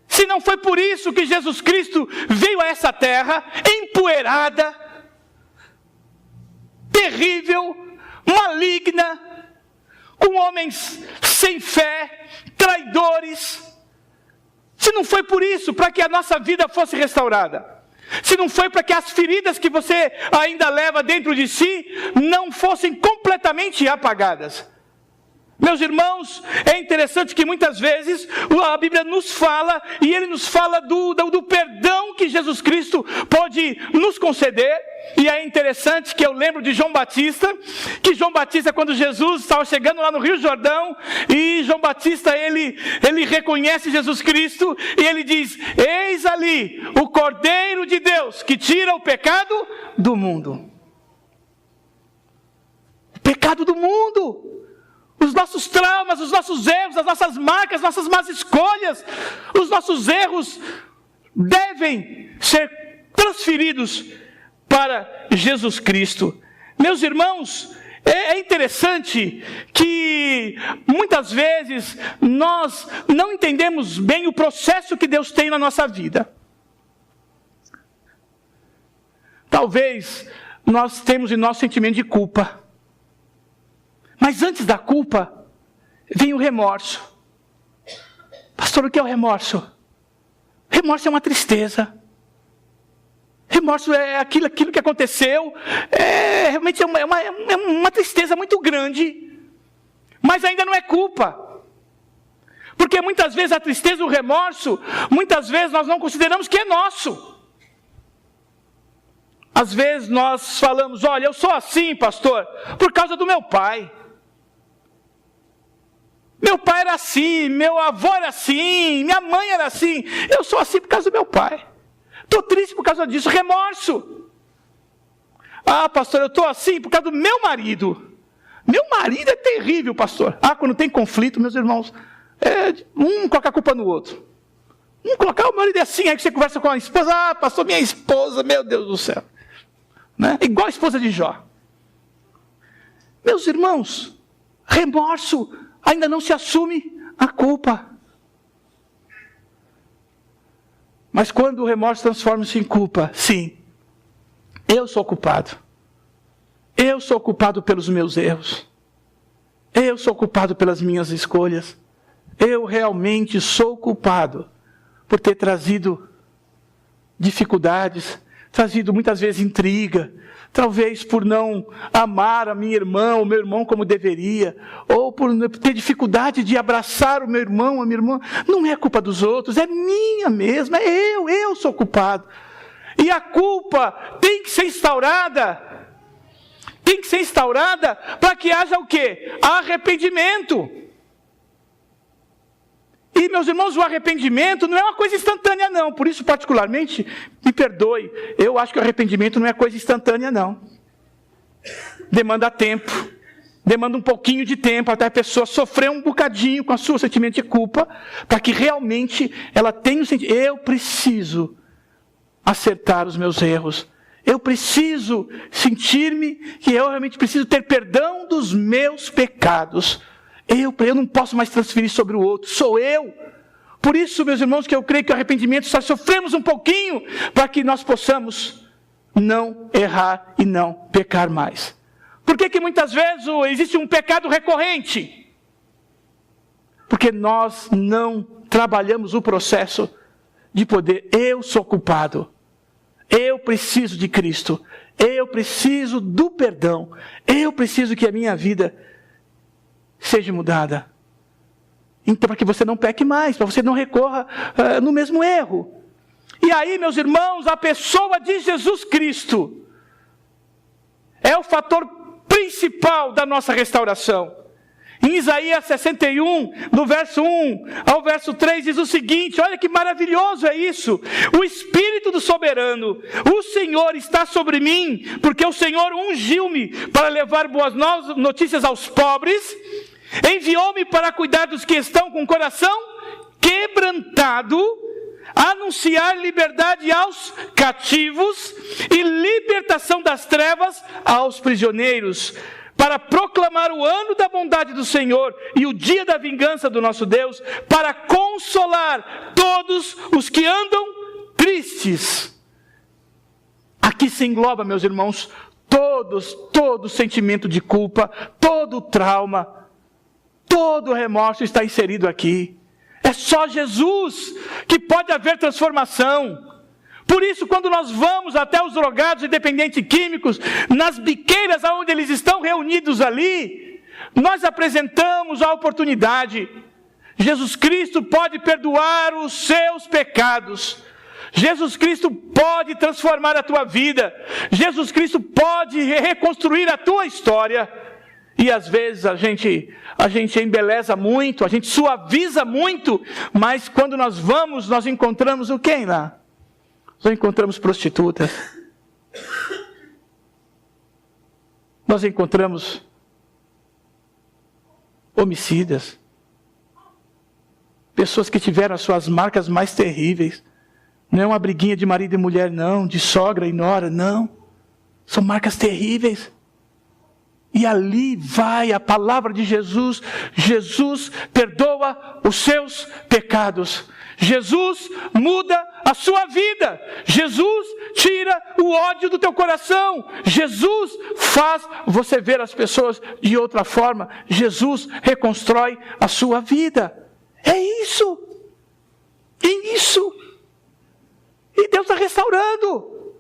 Se não foi por isso que Jesus Cristo veio a essa terra, empoeirada, terrível, maligna, com homens sem fé, traidores. Se não foi por isso, para que a nossa vida fosse restaurada. Se não foi para que as feridas que você ainda leva dentro de si não fossem completamente apagadas. Meus irmãos, é interessante que muitas vezes a Bíblia nos fala, e Ele nos fala do perdão que Jesus Cristo pode nos conceder. E é interessante que eu lembro de João Batista, quando Jesus estava chegando lá no Rio Jordão, e João Batista, ele reconhece Jesus Cristo, e ele diz: eis ali o Cordeiro de Deus, que tira o pecado do mundo. O pecado do mundo. Os nossos traumas, os nossos erros, as nossas marcas, nossas más escolhas, os nossos erros devem ser transferidos para Jesus Cristo. Meus irmãos, é interessante que muitas vezes nós não entendemos bem o processo que Deus tem na nossa vida. Talvez nós temos em nosso sentimento de culpa. Mas antes da culpa, vem o remorso. Pastor, o que é o remorso? Remorso é uma tristeza. Remorso é aquilo que aconteceu. Realmente é uma tristeza muito grande. Mas ainda não é culpa. Porque muitas vezes a tristeza e o remorso, muitas vezes nós não consideramos que é nosso. Às vezes nós falamos: olha, eu sou assim, pastor, por causa do meu pai. Meu pai era assim, meu avô era assim, minha mãe era assim. Eu sou assim por causa do meu pai. Estou triste por causa disso, remorso. Ah, pastor, eu estou assim por causa do meu marido. Meu marido é terrível, pastor. Ah, quando tem conflito, meus irmãos, coloca a culpa no outro. Colocar o marido é assim, aí que você conversa com a esposa: ah, pastor, minha esposa, meu Deus do céu. Né? Igual a esposa de Jó. Meus irmãos, remorso ainda não se assume a culpa. Mas quando o remorso transforma-se em culpa, sim, eu sou culpado. Eu sou culpado pelos meus erros. Eu sou culpado pelas minhas escolhas. Eu realmente sou culpado por ter trazido dificuldades, trazido muitas vezes intriga, talvez por não amar a minha irmã, ou meu irmão como deveria, ou por ter dificuldade de abraçar o meu irmão, a minha irmã. Não é culpa dos outros, é minha mesmo, eu sou culpado. E a culpa tem que ser instaurada. Tem que ser instaurada para que haja o quê? Arrependimento. E, meus irmãos, o arrependimento não é uma coisa instantânea, não. Por isso, particularmente, me perdoe, eu acho que o arrependimento não é coisa instantânea, não. Demanda tempo. Demanda um pouquinho de tempo até a pessoa sofrer um bocadinho com o seu sentimento de culpa, para que realmente ela tenha o sentimento. Eu preciso acertar os meus erros. Eu preciso sentir-me que eu realmente preciso ter perdão dos meus pecados. Eu não posso mais transferir sobre o outro, sou eu. Por isso, meus irmãos, que eu creio que o arrependimento só sofremos um pouquinho para que nós possamos não errar e não pecar mais. Por que muitas vezes existe um pecado recorrente? Porque nós não trabalhamos o processo de poder, eu sou culpado, eu preciso de Cristo, eu preciso do perdão, eu preciso que a minha vida seja mudada. Então, para que você não peque mais, para que você não recorra no mesmo erro. E aí, meus irmãos, a pessoa de Jesus Cristo é o fator principal da nossa restauração. Em Isaías 61, no verso 1 ao verso 3, diz o seguinte, olha que maravilhoso é isso. O Espírito do Soberano, o Senhor está sobre mim, porque o Senhor ungiu-me para levar boas notícias aos pobres, enviou-me para cuidar dos que estão com o coração quebrantado, anunciar liberdade aos cativos e libertação das trevas aos prisioneiros, para proclamar o ano da bondade do Senhor e o dia da vingança do nosso Deus, para consolar todos os que andam tristes. Aqui se engloba, meus irmãos, todo sentimento de culpa, todo trauma, todo remorso está inserido aqui. É só Jesus que pode haver transformação. Por isso, quando nós vamos até os drogados e dependentes químicos, nas biqueiras onde eles estão reunidos ali, nós apresentamos a oportunidade. Jesus Cristo pode perdoar os seus pecados. Jesus Cristo pode transformar a tua vida. Jesus Cristo pode reconstruir a tua história. E às vezes a gente embeleza muito, a gente suaviza muito, mas quando nós vamos, nós encontramos o quem lá? Nós encontramos prostitutas. Nós encontramos homicidas. Pessoas que tiveram as suas marcas mais terríveis. Não é uma briguinha de marido e mulher, não, de sogra e nora, não. São marcas terríveis. E ali vai a palavra de Jesus. Jesus perdoa os seus pecados. Jesus muda a sua vida. Jesus tira o ódio do teu coração. Jesus faz você ver as pessoas de outra forma. Jesus reconstrói a sua vida. É isso. É isso. E Deus está restaurando.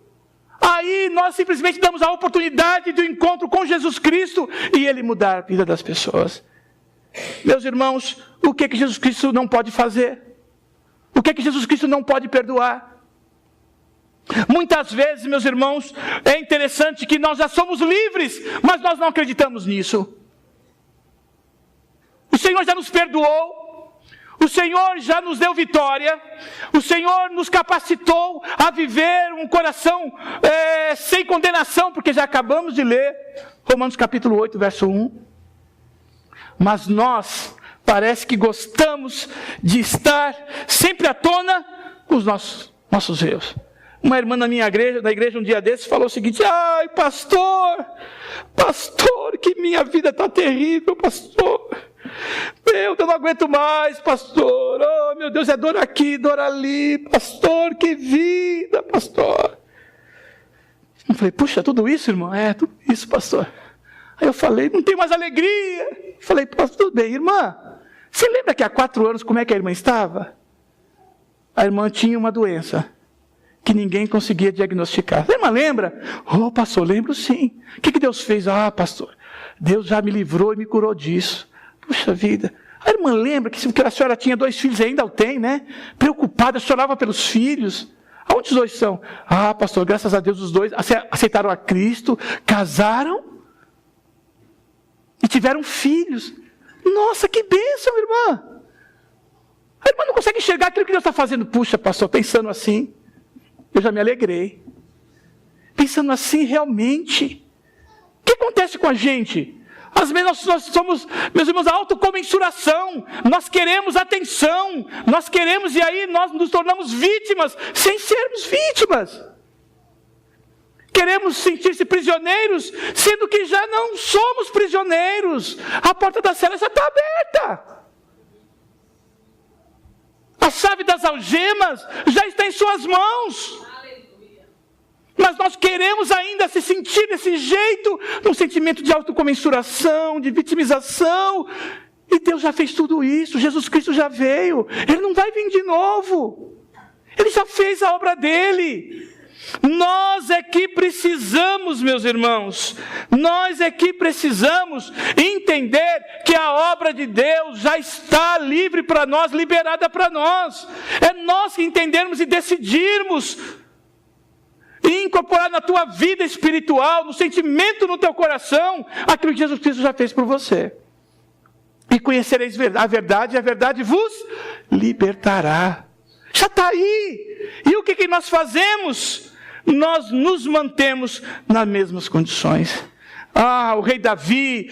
Aí nós simplesmente damos a oportunidade do encontro com Jesus Cristo e Ele mudar a vida das pessoas. Meus irmãos, o que Jesus Cristo não pode fazer? O que Jesus Cristo não pode perdoar? Muitas vezes, meus irmãos, é interessante que nós já somos livres, mas nós não acreditamos nisso. O Senhor já nos perdoou. O Senhor já nos deu vitória, o Senhor nos capacitou a viver um coração sem condenação, porque já acabamos de ler Romanos capítulo 8, verso 1. Mas nós parece que gostamos de estar sempre à tona com os nossos erros. Uma irmã na igreja um dia desses falou o seguinte: ai pastor, que minha vida está terrível, pastor. Eu não aguento mais, pastor. Oh, meu Deus, é dor aqui, dor ali. Pastor, que vida, pastor. Eu falei, puxa, tudo isso, irmão? É, tudo isso, pastor. Aí eu falei, não tem mais alegria. Eu falei, pastor, tudo bem, irmã. Você lembra que há 4 anos como é que a irmã estava? A irmã tinha uma doença. que ninguém conseguia diagnosticar. A irmã lembra? Oh, pastor, lembro sim. O que Deus fez? Ah, pastor, Deus já me livrou e me curou disso. Puxa vida. A irmã lembra que a senhora tinha 2 filhos, ainda o tem, né? Preocupada, chorava pelos filhos. Aonde os 2 são? Ah, pastor, graças a Deus os 2 aceitaram a Cristo, casaram e tiveram filhos. Nossa, que bênção, irmã. A irmã não consegue enxergar aquilo que Deus está fazendo. Puxa, pastor, pensando assim, eu já me alegrei. Pensando assim, realmente. O que acontece com a gente? Às vezes nós somos, meus irmãos, a autocomensuração. Nós queremos atenção. Nós queremos, e aí nós nos tornamos vítimas, sem sermos vítimas. Queremos sentir-se prisioneiros, sendo que já não somos prisioneiros. A porta da cela já está aberta. A chave das algemas já está em suas mãos. Mas nós queremos ainda se sentir desse jeito, num sentimento de autocomensuração, de vitimização. E Deus já fez tudo isso, Jesus Cristo já veio. Ele não vai vir de novo. Ele já fez a obra dele. Nós é que precisamos, meus irmãos, nós é que precisamos entender que a obra de Deus já está livre para nós, liberada para nós. É nós que entendermos e decidirmos e incorporar na tua vida espiritual, no sentimento no teu coração, aquilo que Jesus Cristo já fez por você. E conhecereis a verdade, e a verdade vos libertará. Já está aí. E o que nós fazemos? Nós nos mantemos nas mesmas condições. Ah, o rei Davi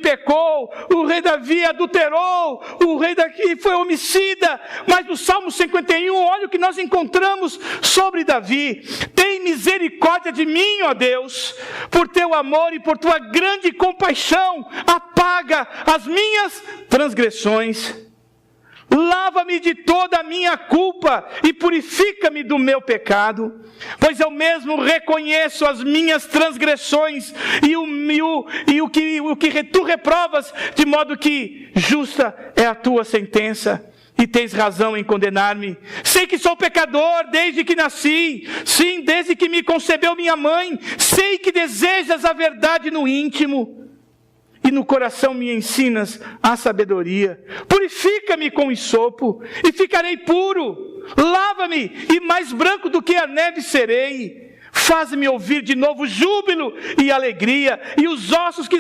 pecou, o rei Davi adulterou, o rei Davi foi homicida, mas no Salmo 51, olha o que nós encontramos sobre Davi: tem misericórdia de mim, ó Deus, por teu amor e por tua grande compaixão, apaga as minhas transgressões. Lava-me de toda a minha culpa e purifica-me do meu pecado, pois eu mesmo reconheço as minhas transgressões e o que tu reprovas, de modo que justa é a tua sentença e tens razão em condenar-me. Sei que sou pecador desde que nasci, sim, desde que me concebeu minha mãe. Sei que desejas a verdade no íntimo e no coração me ensinas a sabedoria. Purifica-me com hisopo e ficarei puro. Lava-me e mais branco do que a neve serei. Faz-me ouvir de novo júbilo e alegria, e os ossos que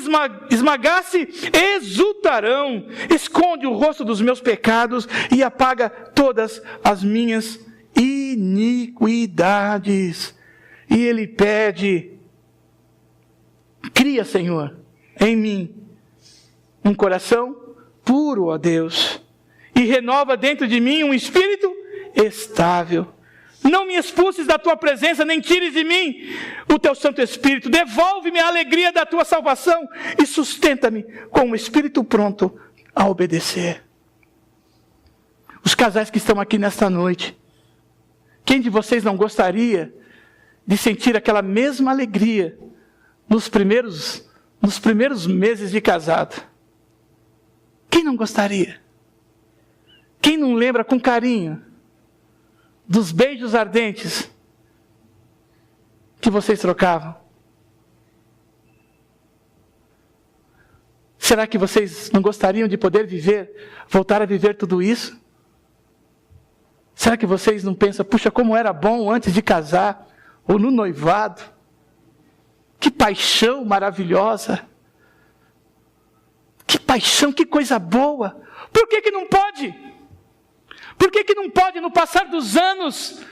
esmagasse exultarão. Esconde o rosto dos meus pecados e apaga todas as minhas iniquidades. E ele pede: cria, Senhor, em mim um coração puro, ó Deus, e renova dentro de mim um espírito estável. Não me expulses da tua presença, nem tires de mim o teu Santo Espírito. Devolve-me a alegria da tua salvação e sustenta-me com um espírito pronto a obedecer. Os casais que estão aqui nesta noite, quem de vocês não gostaria de sentir aquela mesma alegria nos primeiros meses de casado? Quem não gostaria? Quem não lembra com carinho dos beijos ardentes que vocês trocavam? Será que vocês não gostariam de poder voltar a viver tudo isso? Será que vocês não pensam: puxa, como era bom antes de casar, ou no noivado? Que paixão maravilhosa! Que paixão, que coisa boa! Por que não pode? Por que não pode, no passar dos anos,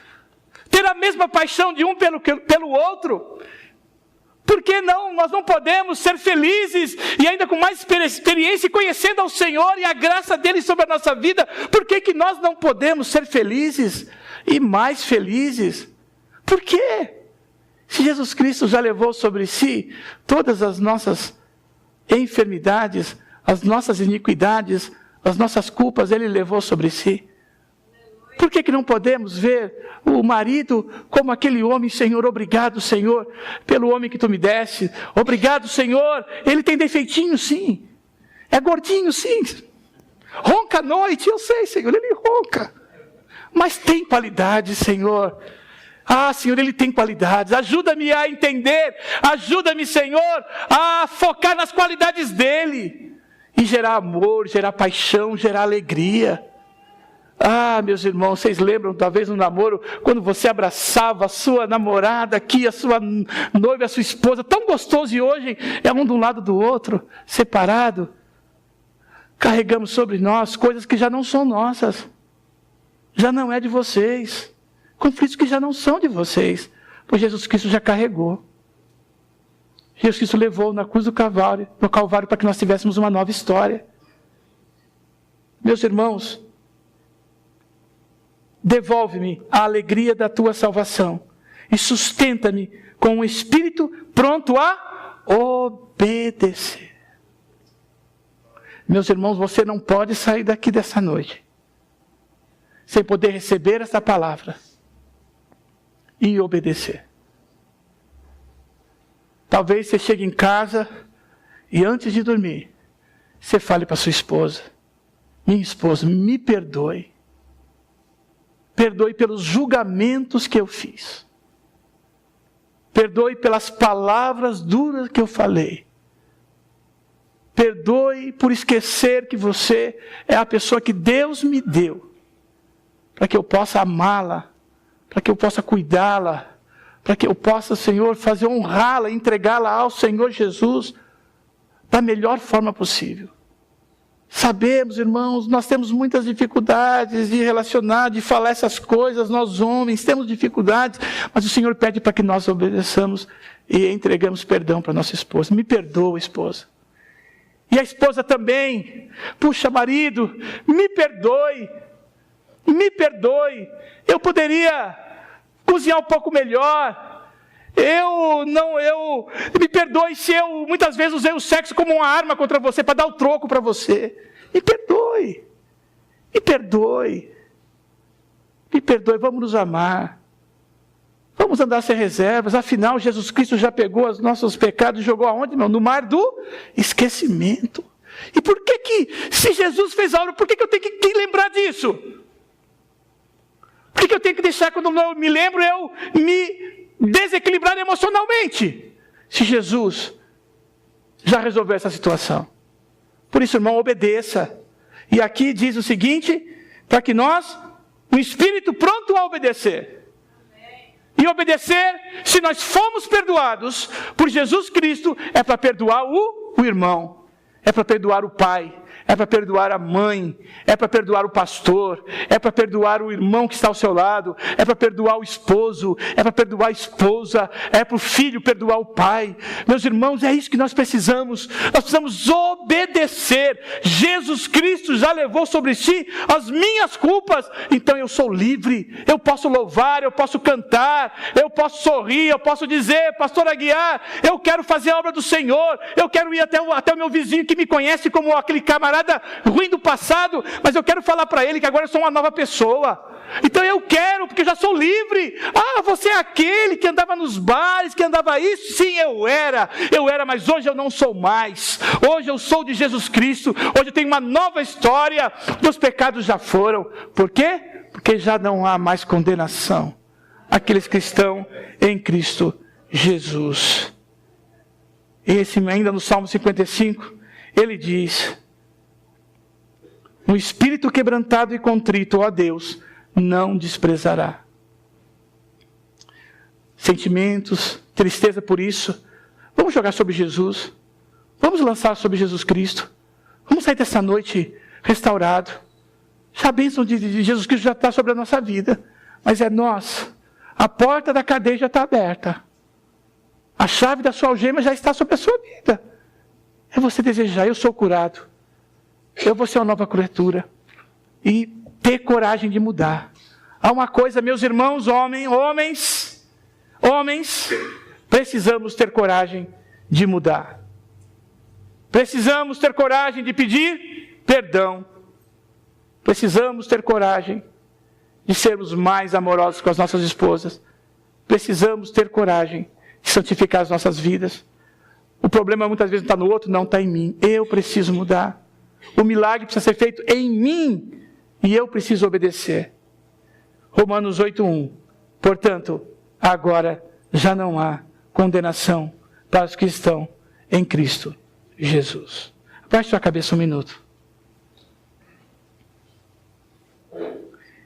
ter a mesma paixão de um pelo outro? Por que não? Nós não podemos ser felizes e ainda com mais experiência, conhecendo ao Senhor e a graça dele sobre a nossa vida. Por que nós não podemos ser felizes e mais felizes? Por quê? Se Jesus Cristo já levou sobre si todas as nossas enfermidades, as nossas iniquidades, as nossas culpas, ele levou sobre si. Por que não podemos ver o marido como aquele homem: Senhor, obrigado, Senhor, pelo homem que tu me deste. Obrigado, Senhor, ele tem defeitinho, sim. É gordinho, sim. Ronca à noite, eu sei, Senhor, ele ronca. Mas tem qualidade, Senhor. Ah, Senhor, Ele tem qualidades. Ajuda-me a entender. Ajuda-me, Senhor, a focar nas qualidades dEle. E gerar amor, gerar paixão, gerar alegria. Ah, meus irmãos, vocês lembram, talvez no namoro, quando você abraçava a sua namorada aqui, a sua noiva, a sua esposa, tão gostoso, e hoje é um de um lado do outro, separado. Carregamos sobre nós coisas que já não são nossas. Já não é de vocês. Conflitos que já não são de vocês, pois Jesus Cristo já carregou. Jesus Cristo levou na cruz do Calvário, no Calvário, para que nós tivéssemos uma nova história. Meus irmãos, devolve-me a alegria da tua salvação e sustenta-me com um espírito pronto a obedecer. Meus irmãos, você não pode sair daqui dessa noite sem poder receber essa palavra e obedecer. Talvez você chegue em casa e antes de dormir, você fale para sua esposa: minha esposa, me perdoe. Perdoe pelos julgamentos que eu fiz. Perdoe pelas palavras duras que eu falei. Perdoe por esquecer que você é a pessoa que Deus me deu, para que eu possa amá-la, para que eu possa cuidá-la, para que eu possa, Senhor, fazer honrá-la, entregá-la ao Senhor Jesus da melhor forma possível. Sabemos, irmãos, nós temos muitas dificuldades de relacionar, de falar essas coisas, nós homens temos dificuldades, mas o Senhor pede para que nós obedeçamos e entregamos perdão para nossa esposa. Me perdoa, esposa. E a esposa também: puxa, marido, me perdoe, eu poderia cozinhar um pouco melhor, me perdoe se eu muitas vezes usei o sexo como uma arma contra você, para dar o troco para você. Me perdoe, vamos nos amar, vamos andar sem reservas. Afinal, Jesus Cristo já pegou os nossos pecados e jogou aonde, meu? No mar do esquecimento. E por que se Jesus fez a obra, por que eu tenho que lembrar disso? Por que eu tenho que deixar, quando eu me lembro, eu me desequilibrar emocionalmente, se Jesus já resolveu essa situação? Por isso, irmão, obedeça. E aqui diz o seguinte: para que nós, um espírito pronto a obedecer. E obedecer, se nós fomos perdoados por Jesus Cristo, é para perdoar o irmão, é para perdoar o pai, é para perdoar a mãe, é para perdoar o pastor, é para perdoar o irmão que está ao seu lado, é para perdoar o esposo, é para perdoar a esposa, é para o filho perdoar o pai. Meus irmãos, é isso que nós precisamos obedecer. Jesus Cristo já levou sobre si as minhas culpas, então eu sou livre, eu posso louvar, eu posso cantar, eu posso sorrir, eu posso dizer: pastor Aguiar, eu quero fazer a obra do Senhor, eu quero ir até o meu vizinho que me conhece como aquele camarada ruim do passado, mas eu quero falar para ele que agora eu sou uma nova pessoa. Então eu quero, porque eu já sou livre. Ah, você é aquele que andava nos bares, que andava isso? Sim, eu era, mas hoje eu não sou mais. Hoje eu sou de Jesus Cristo. Hoje eu tenho uma nova história. Meus pecados já foram. Por quê? Porque já não há mais condenação àqueles que estão em Cristo Jesus. Esse ainda no Salmo 55, ele diz: um espírito quebrantado e contrito, ó Deus, não desprezará. Sentimentos, tristeza por isso, vamos jogar sobre Jesus, vamos lançar sobre Jesus Cristo, vamos sair dessa noite restaurado. Já a bênção de Jesus Cristo já está sobre a nossa vida, mas é nós, a porta da cadeia já está aberta, a chave da sua algema já está sobre a sua vida. É você desejar: eu sou curado, eu vou ser uma nova criatura, e ter coragem de mudar. Há uma coisa, meus irmãos, homens, precisamos ter coragem de mudar. Precisamos ter coragem de pedir perdão. Precisamos ter coragem de sermos mais amorosos com as nossas esposas. Precisamos ter coragem de santificar as nossas vidas. O problema muitas vezes não está no outro, não, está em mim. Eu preciso mudar. O milagre precisa ser feito em mim, e eu preciso obedecer. Romanos 8:1. Portanto, agora já não há condenação para os que estão em Cristo Jesus. Baixe sua cabeça um minuto.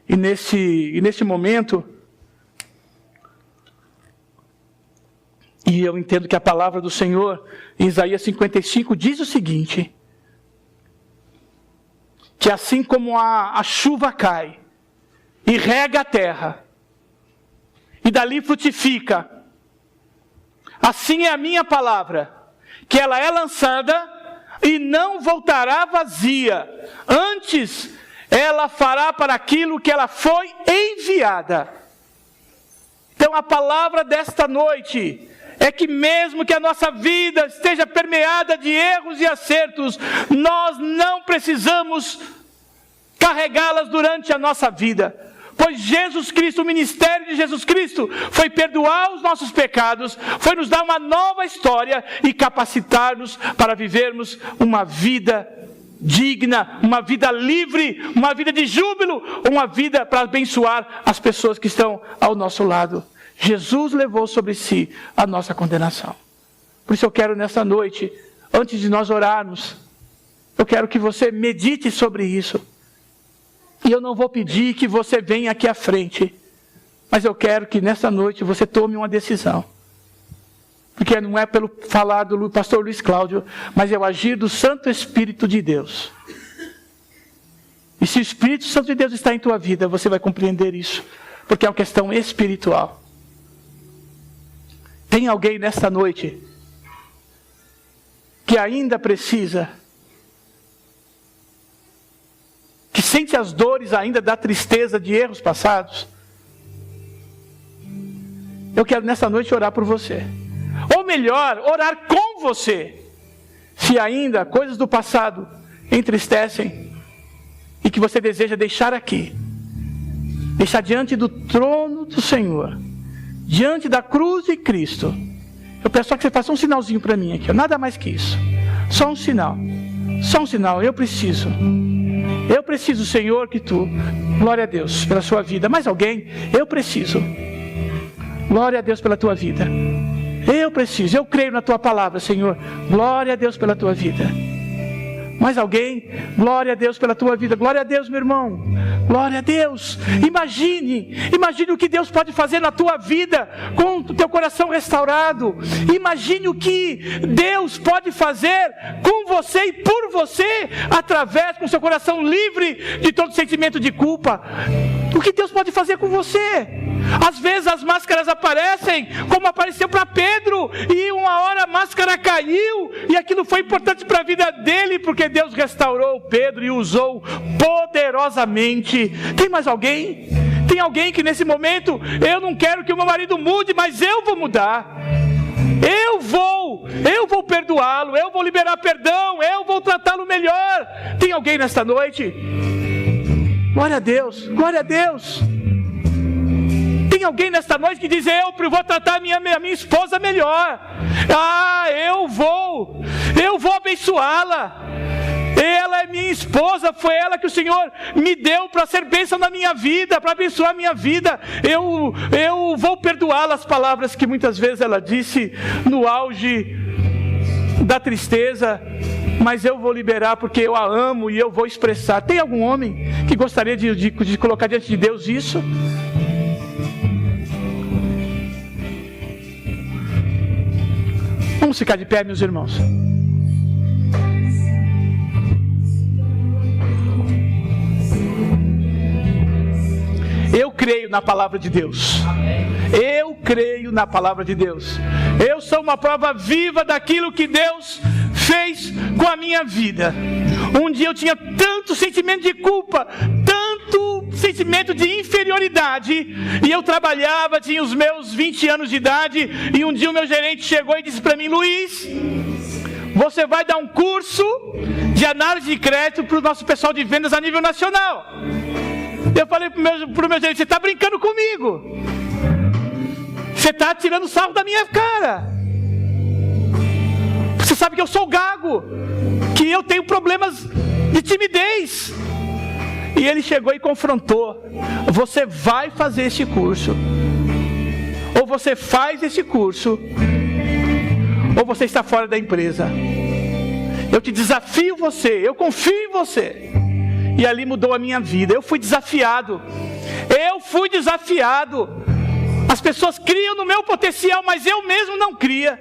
E neste momento, e eu entendo que a palavra do Senhor, em Isaías 55, diz o seguinte: que assim como a chuva cai e rega a terra, e dali frutifica, assim é a minha palavra, que ela é lançada e não voltará vazia, antes ela fará para aquilo que ela foi enviada. Então a palavra desta noite é que mesmo que a nossa vida esteja permeada de erros e acertos, nós não precisamos carregá-las durante a nossa vida. Pois Jesus Cristo, o ministério de Jesus Cristo, foi perdoar os nossos pecados, foi nos dar uma nova história e capacitar-nos para vivermos uma vida digna, uma vida livre, uma vida de júbilo, uma vida para abençoar as pessoas que estão ao nosso lado. Jesus levou sobre si a nossa condenação. Por isso eu quero nessa noite, antes de nós orarmos, eu quero que você medite sobre isso. E eu não vou pedir que você venha aqui à frente, mas eu quero que nessa noite você tome uma decisão. Porque não é pelo falar do pastor Luiz Cláudio, mas é o agir do Santo Espírito de Deus. E se o Espírito Santo de Deus está em tua vida, você vai compreender isso, porque é uma questão espiritual. Tem alguém nesta noite que ainda precisa, que sente as dores ainda da tristeza de erros passados? Eu quero nessa noite orar por você. Ou melhor, orar com você. Se ainda coisas do passado entristecem e que você deseja deixar aqui, deixar diante do trono do Senhor, diante da cruz de Cristo, eu peço só que você faça um sinalzinho para mim aqui, nada mais que isso. Só um sinal. Só um sinal. Eu preciso, Senhor, que tu... Glória a Deus pela sua vida. Mais alguém? Eu preciso. Glória a Deus pela tua vida. Eu preciso. Eu creio na tua palavra, Senhor. Glória a Deus pela tua vida. Mais alguém? Glória a Deus pela tua vida. Glória a Deus, meu irmão. Glória a Deus. Imagine o que Deus pode fazer na tua vida com o teu coração restaurado. Imagine o que Deus pode fazer com você e por você, através com seu coração livre de todo sentimento de culpa. O que Deus pode fazer com você? Às vezes as máscaras aparecem, como apareceu para Pedro, e uma hora a máscara caiu, e aquilo foi importante para a vida dele, porque Deus restaurou Pedro e usou poderosamente. Tem mais alguém? Tem alguém que nesse momento, eu não quero que o meu marido mude, mas eu vou mudar. Eu vou perdoá-lo, eu vou liberar perdão, eu vou tratá-lo melhor. Tem alguém nesta noite? Glória a Deus, glória a Deus. Tem alguém nesta noite que diz: eu vou tratar a minha esposa melhor. Eu vou abençoá-la. Ela é minha esposa, foi ela que o Senhor me deu para ser bênção na minha vida, para abençoar a minha vida. Eu vou perdoá-la, as palavras que muitas vezes ela disse no auge da tristeza, mas eu vou liberar porque eu a amo e eu vou expressar. Tem algum homem que gostaria de colocar diante de Deus isso? Vamos ficar de pé, meus irmãos. Eu creio na palavra de Deus. Eu creio na palavra de Deus. Eu sou uma prova viva daquilo que Deus fez com a minha vida. Um dia eu tinha tanto sentimento de culpa, tanto sentimento de inferioridade, e eu trabalhava, tinha os meus 20 anos de idade, e um dia o meu gerente chegou e disse para mim: Luiz, você vai dar um curso de análise de crédito para o nosso pessoal de vendas a nível nacional. Eu falei para o meu gerente: você está brincando comigo? Você está tirando sarro da minha cara. Você sabe que eu sou gago, que eu tenho problemas de timidez. E ele chegou e confrontou: você vai fazer esse curso, Ou você faz esse curso, ou você está fora da empresa. Eu te desafio você, eu confio em você. E ali mudou a minha vida. Eu fui desafiado. As pessoas criam no meu potencial, mas eu mesmo não cria.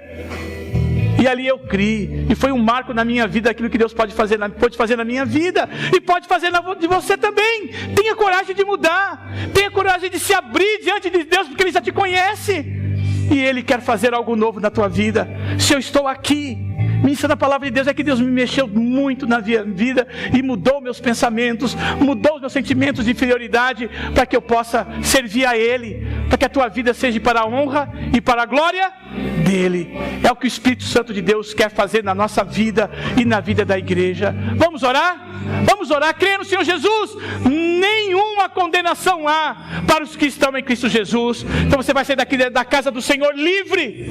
E ali eu criei, e foi um marco na minha vida, aquilo que Deus pode fazer na minha vida, e pode fazer de você também. Tenha coragem de mudar, tenha coragem de se abrir diante de Deus, porque Ele já te conhece, e Ele quer fazer algo novo na tua vida. Se eu estou aqui, ministrando a palavra de Deus, é que Deus me mexeu muito na minha vida, e mudou meus pensamentos, mudou os meus sentimentos de inferioridade, para que eu possa servir a Ele, para que a tua vida seja para a honra e para a glória dEle. É o que o Espírito Santo de Deus quer fazer na nossa vida e na vida da igreja. Vamos orar? Vamos orar, crendo no Senhor Jesus. Nenhuma condenação há para os que estão em Cristo Jesus. Então você vai sair daqui da casa do Senhor livre,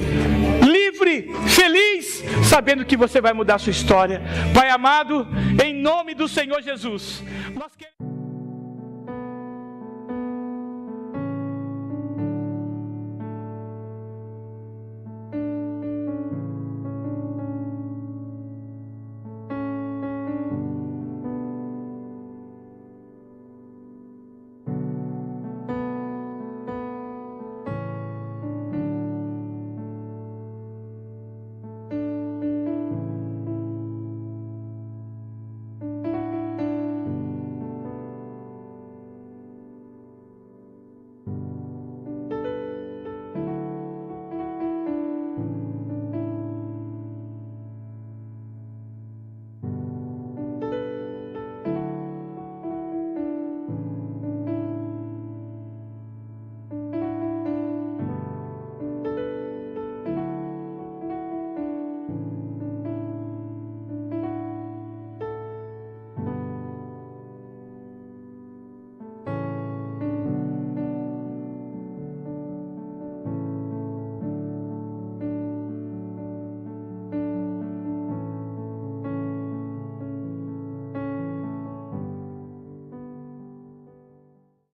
feliz, sabendo que você vai mudar a sua história. Pai amado, em nome do Senhor Jesus, nós queremos...